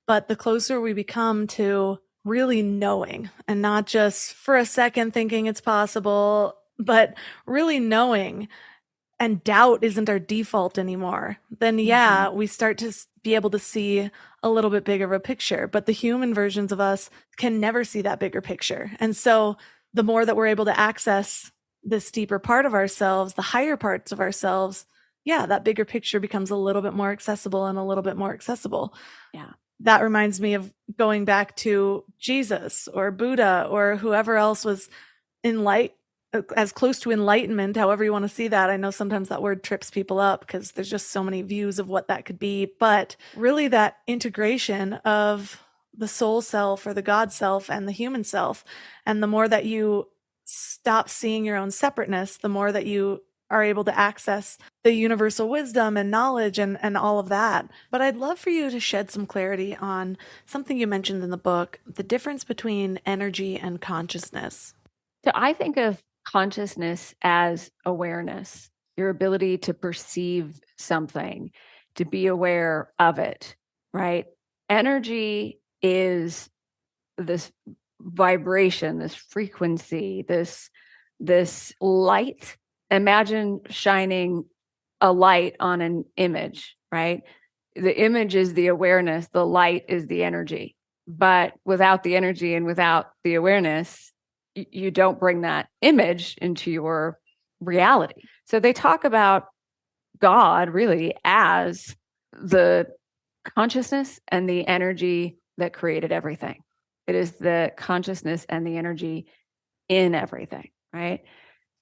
[SPEAKER 1] But the closer we become to really knowing and not just for a second thinking it's possible, but really knowing, and doubt isn't our default anymore, then we start to be able to see a little bit bigger of a picture. But the human versions of us can never see that bigger picture. And so the more that we're able to access this deeper part of ourselves, the higher parts of ourselves, that bigger picture becomes a little bit more accessible and a little bit more accessible.
[SPEAKER 2] Yeah.
[SPEAKER 1] That reminds me of going back to Jesus or Buddha or whoever else was as close to enlightenment, however you want to see that. I know sometimes that word trips people up because there's just so many views of what that could be, but really that integration of the soul self or the God self and the human self. And the more that you stop seeing your own separateness, the more that you are able to access the universal wisdom and knowledge and all of that. But I'd love for you to shed some clarity on something you mentioned in the book, the difference between energy and consciousness.
[SPEAKER 2] So I think of consciousness as awareness, your ability to perceive something, to be aware of it, right? Energy is this vibration, this frequency, this light. Imagine shining a light on an image, right? The image is the awareness, the light is the energy. But without the energy and without the awareness, you don't bring that image into your reality. So they talk about God really as the consciousness and the energy that created everything. It is the consciousness and the energy in everything, right?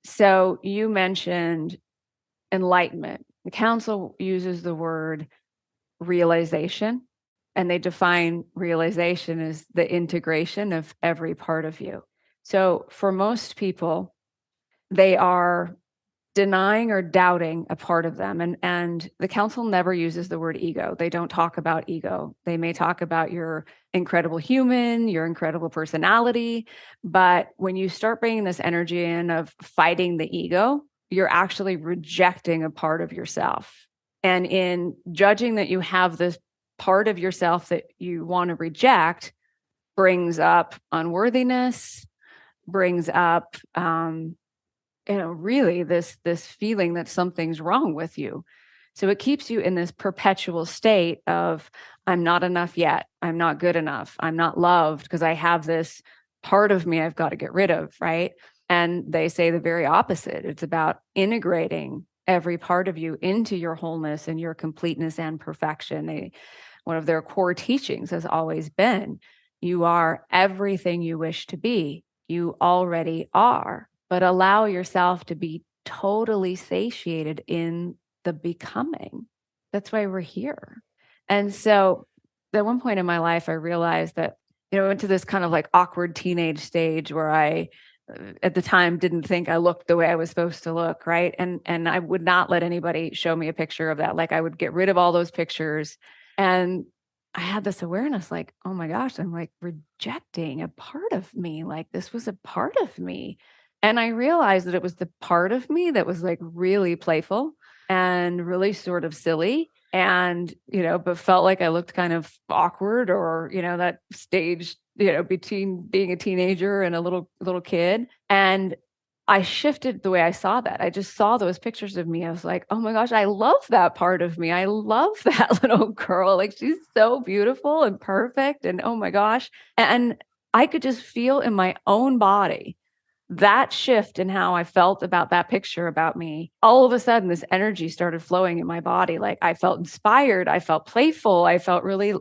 [SPEAKER 2] So you mentioned enlightenment. The council uses the word realization. And they define realization as the integration of every part of you. So for most people, they are denying or doubting a part of them. And the council never uses the word ego. They don't talk about ego. They may talk about your incredible human, your incredible personality. But when you start bringing this energy in of fighting the ego, you're actually rejecting a part of yourself. And in judging that you have this part of yourself that you want to reject, brings up unworthiness, brings up really this feeling that something's wrong with you. So it keeps you in this perpetual state of, I'm not enough yet, I'm not good enough, I'm not loved because I have this part of me I've got to get rid of, right? And they say the very opposite. It's about integrating every part of you into your wholeness and your completeness and perfection. One of their core teachings has always been, you are everything you wish to be. You already are, but allow yourself to be totally satiated in the becoming. That's why we're here. And so at one point in my life, I realized that, I went to this kind of like awkward teenage stage where I, at the time, didn't think I looked the way I was supposed to look, right? And I would not let anybody show me a picture of that. Like I would get rid of all those pictures. And I had this awareness like, oh my gosh, I'm like rejecting a part of me. Like this was a part of me. And I realized that it was the part of me that was like really playful and really sort of silly and, but felt like I looked kind of awkward or, that stage, between being a teenager and a little kid. And I shifted the way I saw that. I just saw those pictures of me. I was like, oh my gosh, I love that part of me. I love that little girl. Like she's so beautiful and perfect. And oh my gosh. And I could just feel in my own body that shift in how I felt about that picture about me. All of a sudden, this energy started flowing in my body. Like I felt inspired. I felt playful. I felt really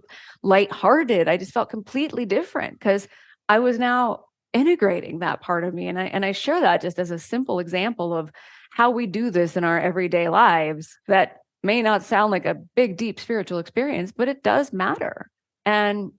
[SPEAKER 2] lighthearted. I just felt completely different because I was now integrating that part of me. And I share that just as a simple example of how we do this in our everyday lives that may not sound like a big, deep spiritual experience, but it does matter. And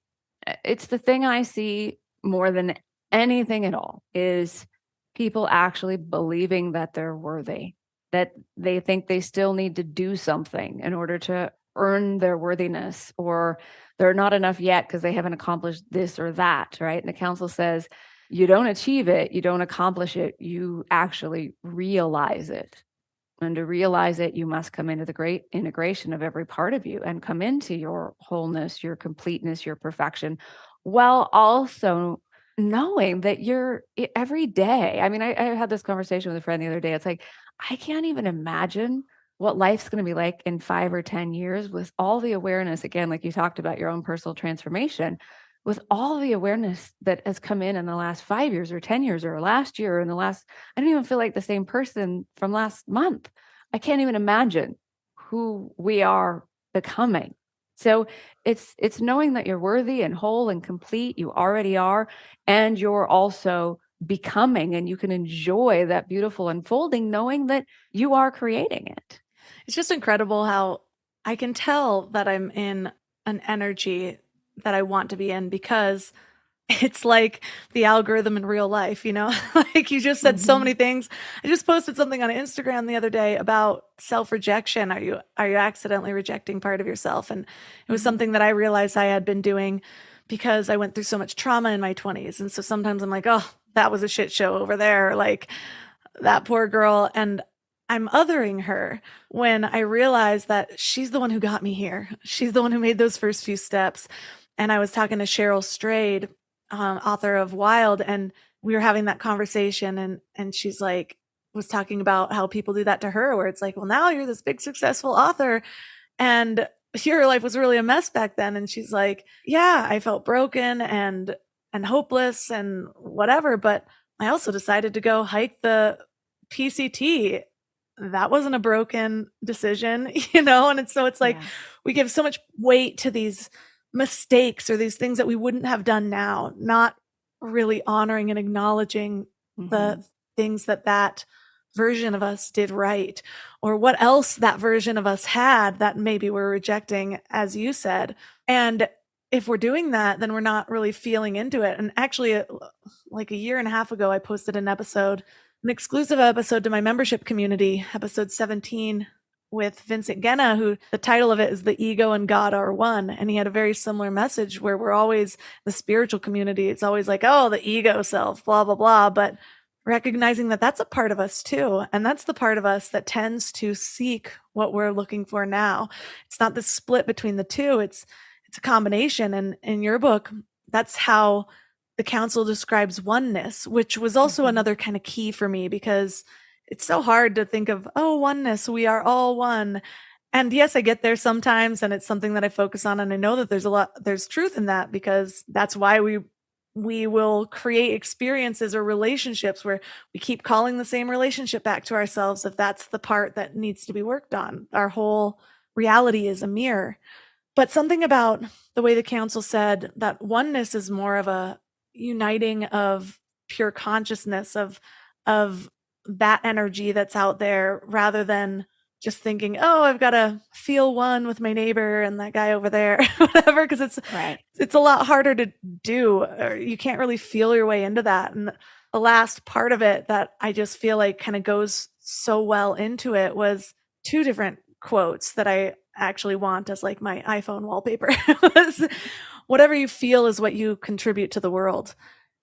[SPEAKER 2] it's the thing I see more than anything at all is people actually believing that they're worthy, that they think they still need to do something in order to earn their worthiness, or they're not enough yet because they haven't accomplished this or that, right? And the council says, you don't achieve it, you don't accomplish it, you actually realize it. And to realize it, you must come into the great integration of every part of you and come into your wholeness, your completeness, your perfection, while also knowing that you're every day. I mean, I had this conversation with a friend the other day. It's like, I can't even imagine what life's going to be like in 5 or 10 years with all the awareness, again, like you talked about your own personal transformation, with all the awareness that has come in the last 5 years or 10 years or last year and I don't even feel like the same person from last month. I can't even imagine who we are becoming. So it's knowing that you're worthy and whole and complete. You already are. And you're also becoming, and you can enjoy that beautiful unfolding, knowing that you are creating it.
[SPEAKER 1] It's just incredible how I can tell that I'm in an energy that I want to be in because it's like the algorithm in real life, like you just said so many things. I just posted something on Instagram the other day about self-rejection. Are you accidentally rejecting part of yourself? And it was something that I realized I had been doing because I went through so much trauma in my 20s. And so sometimes I'm like, oh, that was a shit show over there. Like that poor girl. And I'm othering her when I realize that she's the one who got me here. She's the one who made those first few steps. And I was talking to Cheryl Strayed, author of Wild, and we were having that conversation, and she's like, was talking about how people do that to her, where it's like, well, now you're this big successful author and your life was really a mess back then. And she's like, yeah, I felt broken and hopeless and whatever, but I also decided to go hike the PCT. That wasn't a broken decision, and so it's like, we give so much weight to these mistakes or these things that we wouldn't have done now, not really honoring and acknowledging the things that version of us did right, or what else that version of us had that maybe we're rejecting, as you said. And if we're doing that, then we're not really feeling into it. And actually, like a year and a half ago, I posted an exclusive episode to my membership community, episode 17, with Vincent Genna, who the title of it is The Ego and God Are One. And he had a very similar message where we're always, the spiritual community, it's always like, oh, the ego self, blah, blah, blah. But recognizing that that's a part of us too. And that's the part of us that tends to seek what we're looking for now. It's not the split between the two. It's a combination. And in your book, that's how the council describes oneness, which was also another kind of key for me, because it's so hard to think of, oh, oneness, we are all one. And yes, I get there sometimes, and it's something that I focus on. And I know that there's truth in that, because that's why we will create experiences or relationships where we keep calling the same relationship back to ourselves, if that's the part that needs to be worked on. Our whole reality is a mirror. But something about the way the council said that oneness is more of a uniting of pure consciousness, of that energy that's out there, rather than just thinking, oh, I've got to feel one with my neighbor and that guy over there, whatever, because it's a lot harder to do, or you can't really feel your way into that. And the last part of it that I just feel like kind of goes so well into it was two different quotes that I actually want as like my iPhone wallpaper. Was, whatever you feel is what you contribute to the world.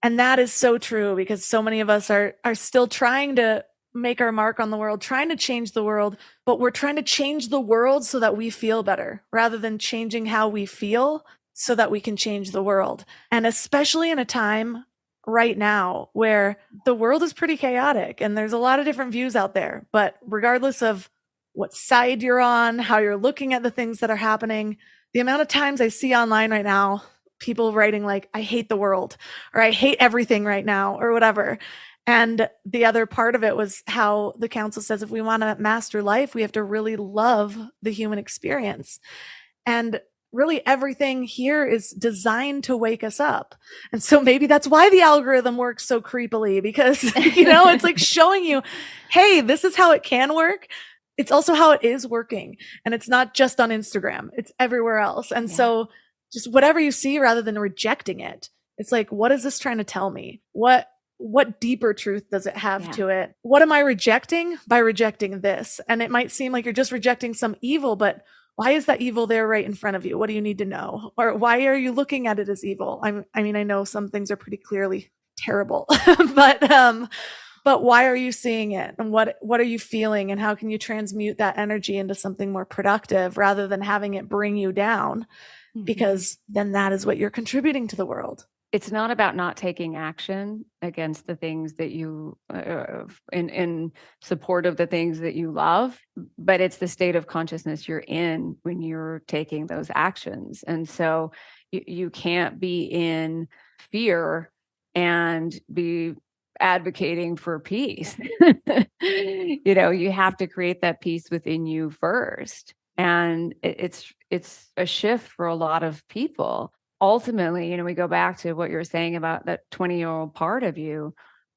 [SPEAKER 1] And that is so true, because so many of us are still trying to make our mark on the world, trying to change the world, but we're trying to change the world so that we feel better, rather than changing how we feel so that we can change the world. And especially in a time right now where the world is pretty chaotic and there's a lot of different views out there, but regardless of what side you're on, how you're looking at the things that are happening, the amount of times I see online right now, people writing like, I hate the world, or I hate everything right now, or whatever. And the other part of it was how the council says, if we want to master life, we have to really love the human experience. And really everything here is designed to wake us up. And so maybe that's why the algorithm works so creepily, because, it's like showing you, hey, this is how it can work. It's also how it is working. And it's not just on Instagram, it's everywhere else. And so just whatever you see, rather than rejecting it, it's like, what is this trying to tell me? What deeper truth does it have to it? What am I rejecting by rejecting this? And it might seem like you're just rejecting some evil, but why is that evil there right in front of you? What do you need to know? Or why are you looking at it as evil? I mean, I know some things are pretty clearly terrible, but why are you seeing it? And what are you feeling? And how can you transmute that energy into something more productive, rather than having it bring you down? Because then that is what you're contributing to the world.
[SPEAKER 2] It's not about not taking action against the things that you, in support of the things that you love, but it's the state of consciousness you're in when you're taking those actions. And so you can't be in fear and be advocating for peace. You have to create that peace within you first. And it's a shift for a lot of people. Ultimately, we go back to what you're saying about that 20-year-old part of you.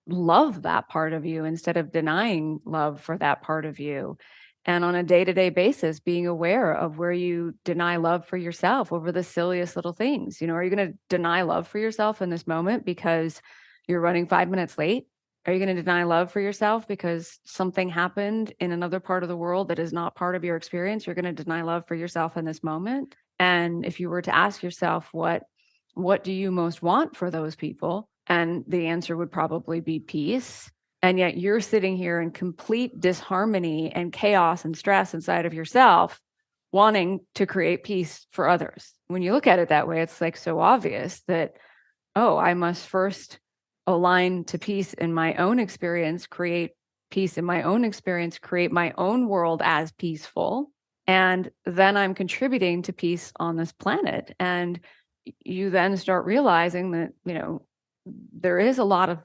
[SPEAKER 2] Love that part of you instead of denying love for that part of you. And on a day-to-day basis, being aware of where you deny love for yourself over the silliest little things. Are you going to deny love for yourself in this moment because you're running 5 minutes late? Are you going to deny love for yourself because something happened in another part of the world that is not part of your experience? You're going to deny love for yourself in this moment. And if you were to ask yourself, what do you most want for those people? And the answer would probably be peace. And yet you're sitting here in complete disharmony and chaos and stress inside of yourself, wanting to create peace for others. When you look at it that way, it's like so obvious that, oh, I must first align to peace in my own experience, create peace in my own experience, create my own world as peaceful. And then I'm contributing to peace on this planet. And you then start realizing that, there is a lot of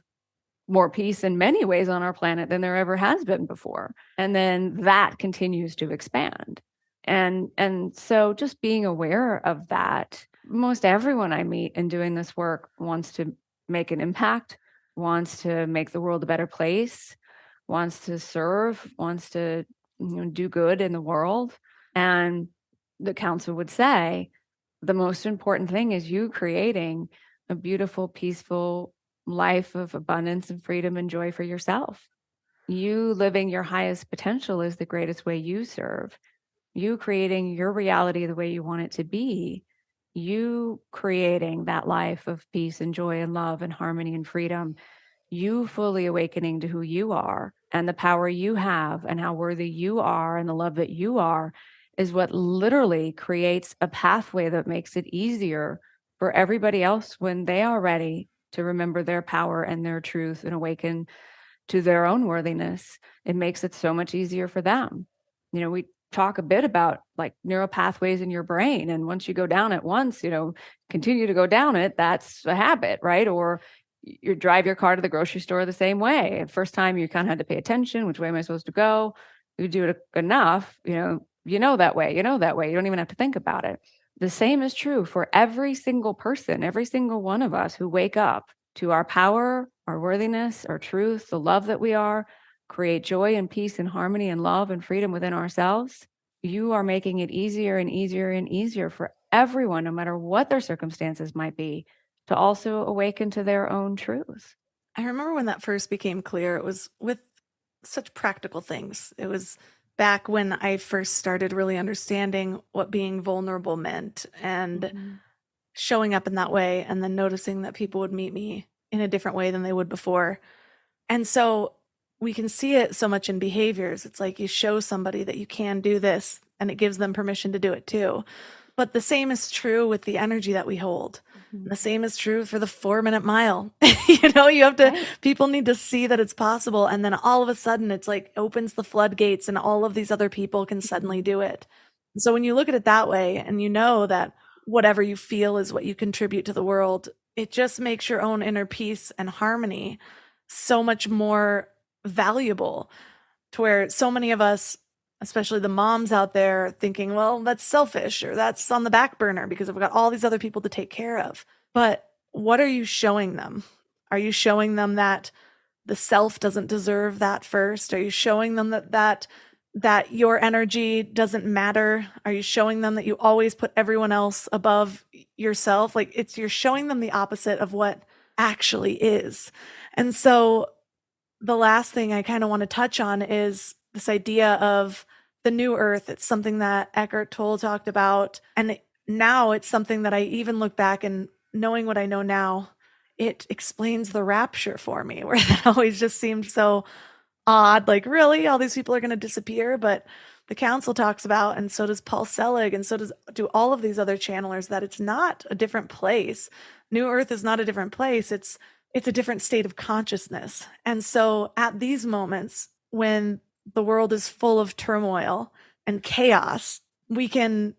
[SPEAKER 2] more peace in many ways on our planet than there ever has been before. And then that continues to expand. And so just being aware of that, most everyone I meet in doing this work wants to make an impact, wants to make the world a better place, wants to serve, wants to do good in the world. And the council would say, the most important thing is you creating a beautiful, peaceful life of abundance and freedom and joy for yourself. You living your highest potential is the greatest way you serve. You creating your reality the way you want it to be. You creating that life of peace and joy and love and harmony and freedom. You fully awakening to who you are and the power you have and how worthy you are and the love that you are is what literally creates a pathway that makes it easier for everybody else when they are ready to remember their power and their truth and awaken to their own worthiness. It makes it so much easier for them. We talk a bit about like neural pathways in your brain. And once you go down it once, continue to go down it, that's a habit, right? Or you drive your car to the grocery store the same way. First time you kind of had to pay attention, which way am I supposed to go? You do it enough, that way, you don't even have to think about it. The same is true for every single person, every single one of us who wake up to our power, our worthiness, our truth, the love that we are, create joy and peace and harmony and love and freedom within ourselves. You are making it easier and easier and easier for everyone, no matter what their circumstances might be, to also awaken to their own truth.
[SPEAKER 1] I remember when that first became clear, it was with such practical things. It was back when I first started really understanding what being vulnerable meant and showing up in that way, and then noticing that people would meet me in a different way than they would before. And so we can see it so much in behaviors. It's like you show somebody that you can do this, and it gives them permission to do it too. But the same is true with the energy that we hold. The same is true for the 4-minute mile. You have to, people need to see that it's possible. And then all of a sudden it's like opens the floodgates and all of these other people can suddenly do it. So when you look at it that way and you know that whatever you feel is what you contribute to the world, it just makes your own inner peace and harmony so much more valuable, to where so many of us, especially the moms out there, thinking, well, that's selfish or that's on the back burner because I've got all these other people to take care of. But what are you showing them? Are you showing them that the self doesn't deserve that first? Are you showing them that your energy doesn't matter? Are you showing them that you always put everyone else above yourself? Like you're showing them the opposite of what actually is. And so the last thing I kind of want to touch on is this idea of the new earth. It's something that Eckhart Tolle talked about. And now it's something that I even look back and knowing what I know now, it explains the rapture for me, where that always just seemed so odd. Like, really, all these people are going to disappear? But the council talks about, and so does Paul Selig, and so do all of these other channelers, that it's not a different place. New Earth is not a different place. It's a different state of consciousness. And so at these moments when the world is full of turmoil and chaos, we can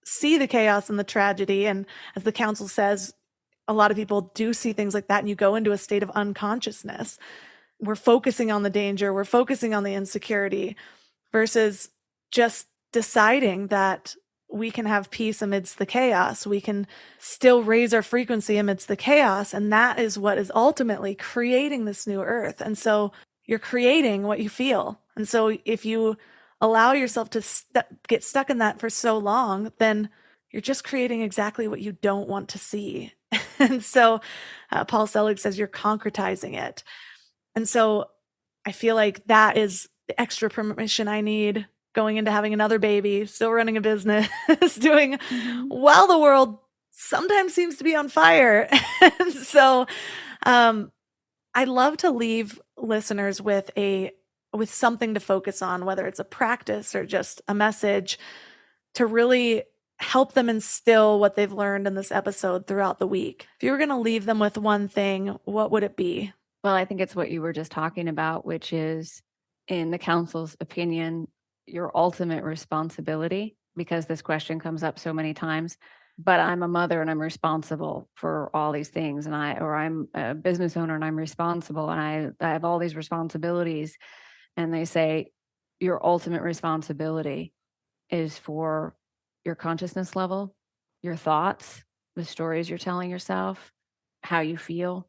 [SPEAKER 1] see the chaos and the tragedy. And as the council says, a lot of people do see things like that, and you go into a state of unconsciousness. We're focusing on the danger, we're focusing on the insecurity, versus just deciding that we can have peace amidst the chaos. We can still raise our frequency amidst the chaos. And that is what is ultimately creating this new earth. And so you're creating what you feel. And so if you allow yourself to get stuck in that for so long, then you're just creating exactly what you don't want to see. And so Paul Selig says you're concretizing it. And so I feel like that is the extra permission I need going into having another baby, still running a business, doing while the world sometimes seems to be on fire. And so I'd love to leave listeners with something to focus on, whether it's a practice or just a message, to really help them instill what they've learned in this episode throughout the week. If you were going to leave them with one thing, what would it be?
[SPEAKER 2] Well, I think it's what you were just talking about, which is, in the council's opinion, your ultimate responsibility, because this question comes up so many times. But I'm a mother and I'm responsible for all these things, and I'm a business owner and I'm responsible, and I have all these responsibilities. And they say your ultimate responsibility is for your consciousness level, your thoughts, the stories you're telling yourself, how you feel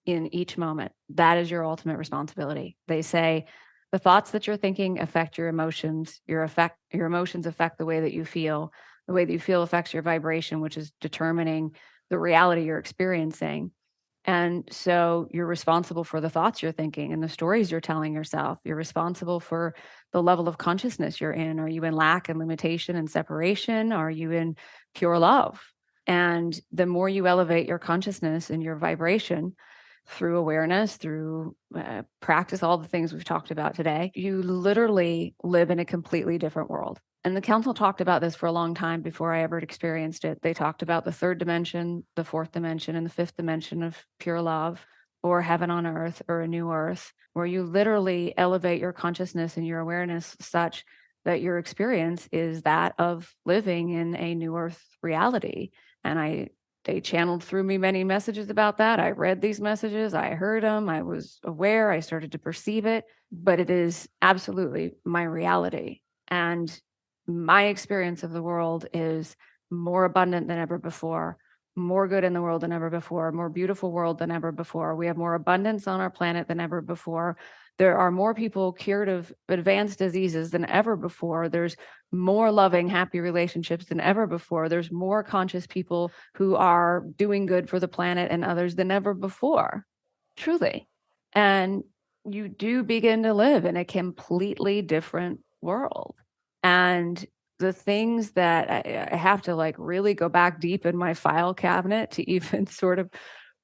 [SPEAKER 2] in each moment. That is your ultimate responsibility. They say the thoughts that you're thinking affect your emotions. Your emotions affect the way that you feel. The way that you feel affects your vibration, which is determining the reality you're experiencing. And so you're responsible for the thoughts you're thinking and the stories you're telling yourself. You're responsible for the level of consciousness you're in. Are you in lack and limitation and separation? Are you in pure love? And the more you elevate your consciousness and your vibration through awareness, through practice, all the things we've talked about today, you literally live in a completely different world. And the council talked about this for a long time before I ever experienced it. They talked about the third dimension, the fourth dimension, and the fifth dimension of pure love, or heaven on earth, or a new earth, where you literally elevate your consciousness and your awareness such that your experience is that of living in a new earth reality. And they channeled through me many messages about that. I read these messages, I heard them, I was aware, I started to perceive it, but it is absolutely my reality. And my experience of the world is more abundant than ever before, more good in the world than ever before, more beautiful world than ever before. We have more abundance on our planet than ever before. There are more people cured of advanced diseases than ever before. There's more loving, happy relationships than ever before. There's more conscious people who are doing good for the planet and others than ever before, truly. And you do begin to live in a completely different world. And the things that I have to like really go back deep in my file cabinet to even sort of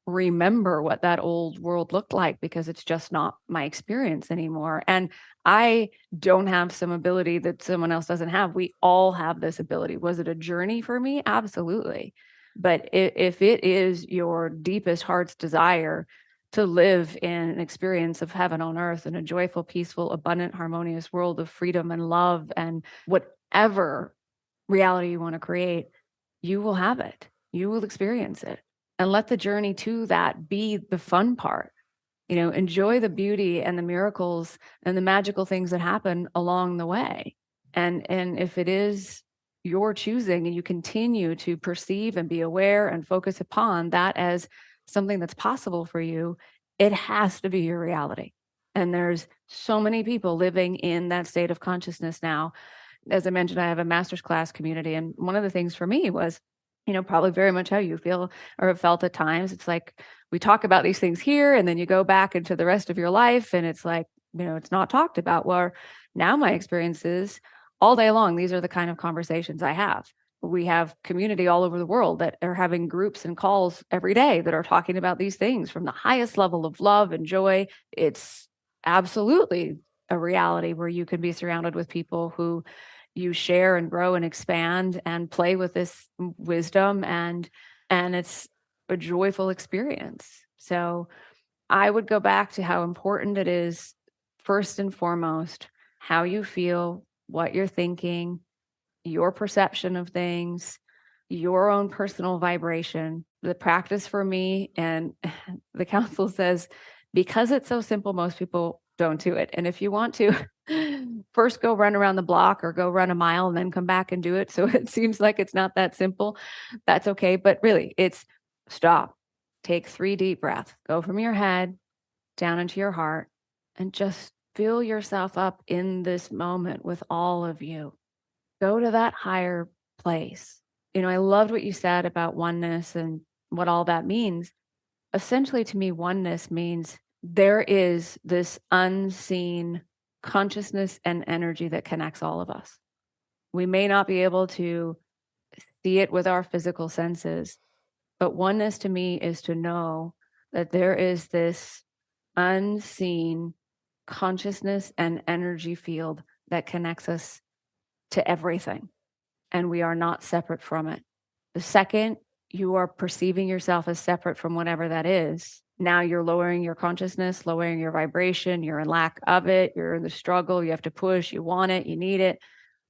[SPEAKER 2] remember what that old world looked like, because it's just not my experience anymore. And I don't have some ability that someone else doesn't have. We all have this ability. Was it a journey for me? Absolutely. But if it is your deepest heart's desire to live in an experience of heaven on earth in a joyful, peaceful, abundant, harmonious world of freedom and love and whatever reality you want to create, you will have it. You will experience it. And let the journey to that be the fun part. Enjoy the beauty and the miracles and the magical things that happen along the way. And if it is your choosing and you continue to perceive and be aware and focus upon that as something that's possible for you, it has to be your reality. And there's so many people living in that state of consciousness now. As I mentioned, I have a master's class community. And one of the things for me was, probably very much how you feel or have felt at times. It's like we talk about these things here and then you go back into the rest of your life and it's like, it's not talked about. Well, now my experience is all day long, these are the kind of conversations I have. We have community all over the world that are having groups and calls every day that are talking about these things from the highest level of love and joy. It's absolutely a reality where you can be surrounded with people who you share and grow and expand and play with this wisdom, and it's a joyful experience. So I would go back to how important it is, first and foremost, how you feel, what you're thinking, your perception of things, your own personal vibration. The practice for me, and the council says, because it's so simple, most people don't do it. And if you want to, first go run around the block or go run a mile and then come back and do it. So it seems like it's not that simple. That's okay. But really, it's stop, take 3 deep breaths, go from your head down into your heart, and just fill yourself up in this moment with all of you. Go to that higher place. I loved what you said about oneness and what all that means. Essentially, to me, oneness means there is this unseen consciousness and energy that connects all of us. We may not be able to see it with our physical senses, but oneness to me is to know that there is this unseen consciousness and energy field that connects us to everything, and we are not separate from it. The second you are perceiving yourself as separate from whatever that is, now you're lowering your consciousness, lowering your vibration, you're in lack of it, you're in the struggle, you have to push, you want it, you need it.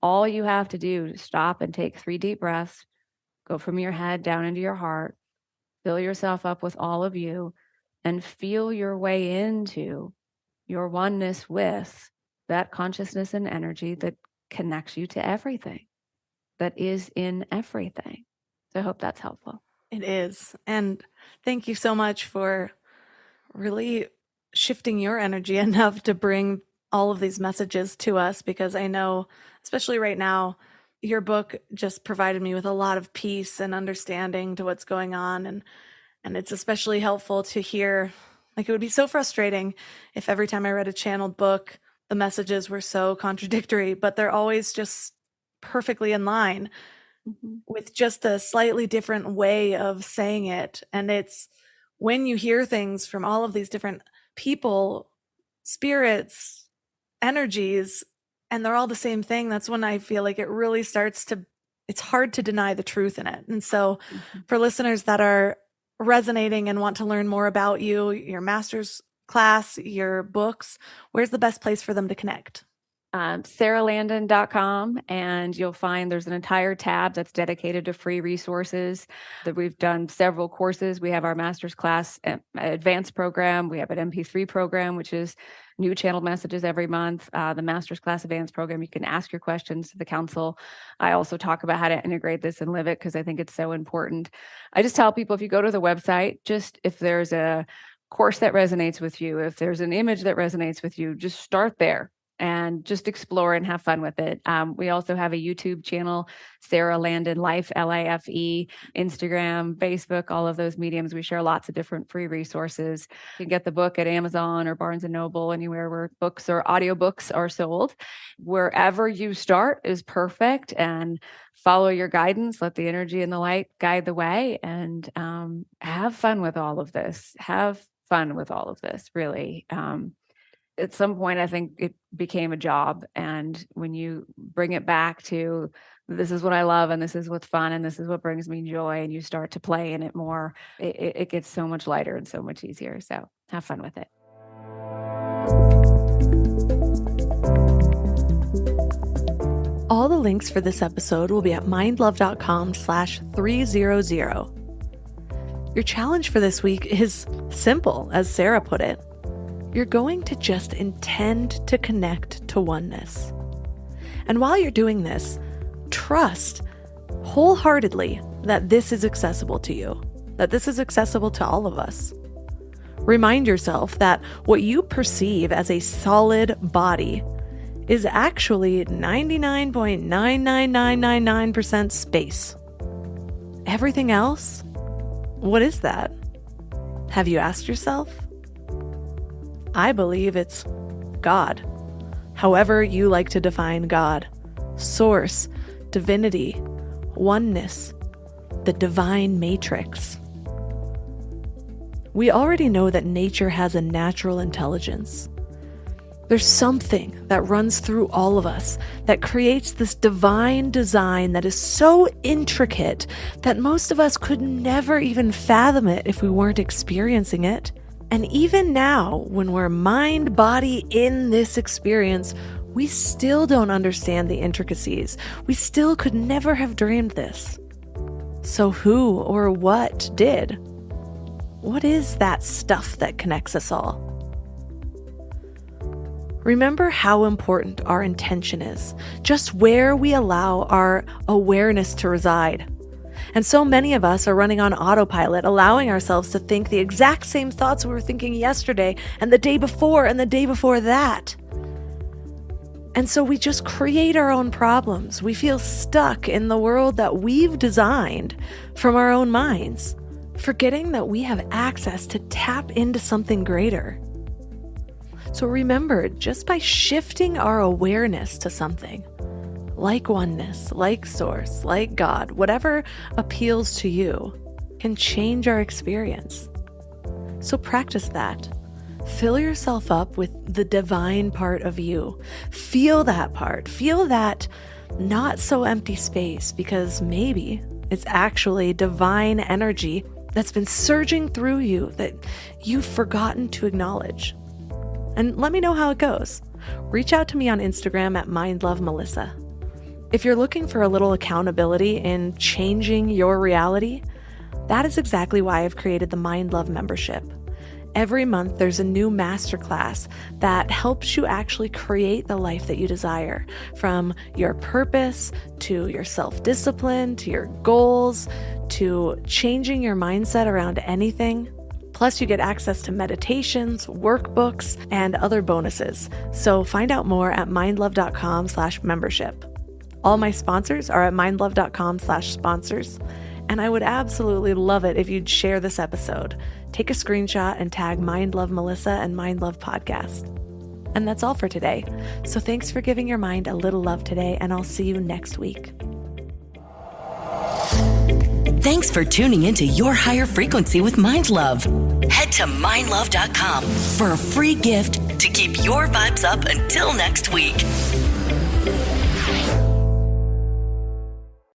[SPEAKER 2] All you have to do is stop and take 3 deep breaths, go from your head down into your heart, fill yourself up with all of you, and feel your way into your oneness with that consciousness and energy that connects you to everything, that is in everything. So I hope that's helpful.
[SPEAKER 1] It is. And thank you so much for really shifting your energy enough to bring all of these messages to us, because I know, especially right now, your book just provided me with a lot of peace and understanding to what's going on. And it's especially helpful to hear, like, it would be so frustrating if every time I read a channeled book, the messages were so contradictory, but they're always just perfectly in line with just a slightly different way of saying it. And it's when you hear things from all of these different people, spirits, energies, and they're all the same thing, that's when I feel like it really starts to, it's hard to deny the truth in it. And so for listeners that are resonating and want to learn more about you, your master's class, your books, where's the best place for them to connect?
[SPEAKER 2] SaraLandon.com, and you'll find there's an entire tab that's dedicated to free resources. That we've done several courses. We have our master's class advanced program. We have an MP3 program, which is new channeled messages every month. The master's class advanced program, you can ask your questions to the council. I also talk about how to integrate this and live it because I think it's so important. I just tell people, if you go to the website, just if there's a course that resonates with you, if there's an image that resonates with you, just start there and just explore and have fun with it. We also have a YouTube channel, Sara Landon Life, L-I-F-E, Instagram, Facebook, all of those mediums. We share lots of different free resources. You can get the book at Amazon or Barnes & Noble, anywhere where books or audiobooks are sold. Wherever you start is perfect, and follow your guidance. Let the energy and the light guide the way, and have fun with all of this. Have fun with all of this, really. At some point, I think it became a job. And when you bring it back to, this is what I love, and this is what's fun, and this is what brings me joy, and you start to play in it more, it gets so much lighter and so much easier. So have fun with it.
[SPEAKER 1] All the links for this episode will be at mindlove.com/300. Your challenge for this week is simple, as Sara put it. You're going to just intend to connect to oneness. And while you're doing this, trust wholeheartedly that this is accessible to you, that this is accessible to all of us. Remind yourself that what you perceive as a solid body is actually 99.99999% space. Everything else? What is that? Have you asked yourself? I believe it's God. However you like to define God. Source, divinity, oneness, the divine matrix. We already know that nature has a natural intelligence. There's something that runs through all of us that creates this divine design that is so intricate that most of us could never even fathom it if we weren't experiencing it. And even now, when we're mind, body in this experience, we still don't understand the intricacies. We still could never have dreamed this. So who or what did? What is that stuff that connects us all? Remember how important our intention is, just where we allow our awareness to reside. And so many of us are running on autopilot, allowing ourselves to think the exact same thoughts we were thinking yesterday and the day before and the day before that. And so we just create our own problems. We feel stuck in the world that we've designed from our own minds, forgetting that we have access to tap into something greater. So remember, just by shifting our awareness to something, like oneness, like source, like God, whatever appeals to you, can change our experience. So practice that. Fill yourself up with the divine part of you. Feel that part. Feel that not so empty space, because maybe it's actually divine energy that's been surging through you that you've forgotten to acknowledge. And let me know how it goes. Reach out to me on Instagram at mindlovemelissa. If you're looking for a little accountability in changing your reality, that is exactly why I've created the Mind Love membership. Every month, there's a new masterclass that helps you actually create the life that you desire, from your purpose to your self-discipline to your goals to changing your mindset around anything. Plus, you get access to meditations, workbooks, and other bonuses. So find out more at mindlove.com/membership. All my sponsors are at mindlove.com/sponsors. And I would absolutely love it if you'd share this episode. Take a screenshot and tag Mind Love Melissa and Mind Love Podcast. And that's all for today. So thanks for giving your mind a little love today, and I'll see you next week.
[SPEAKER 3] Thanks for tuning into Your Higher Frequency with Mind Love. Head to mindlove.com for a free gift to keep your vibes up until next week.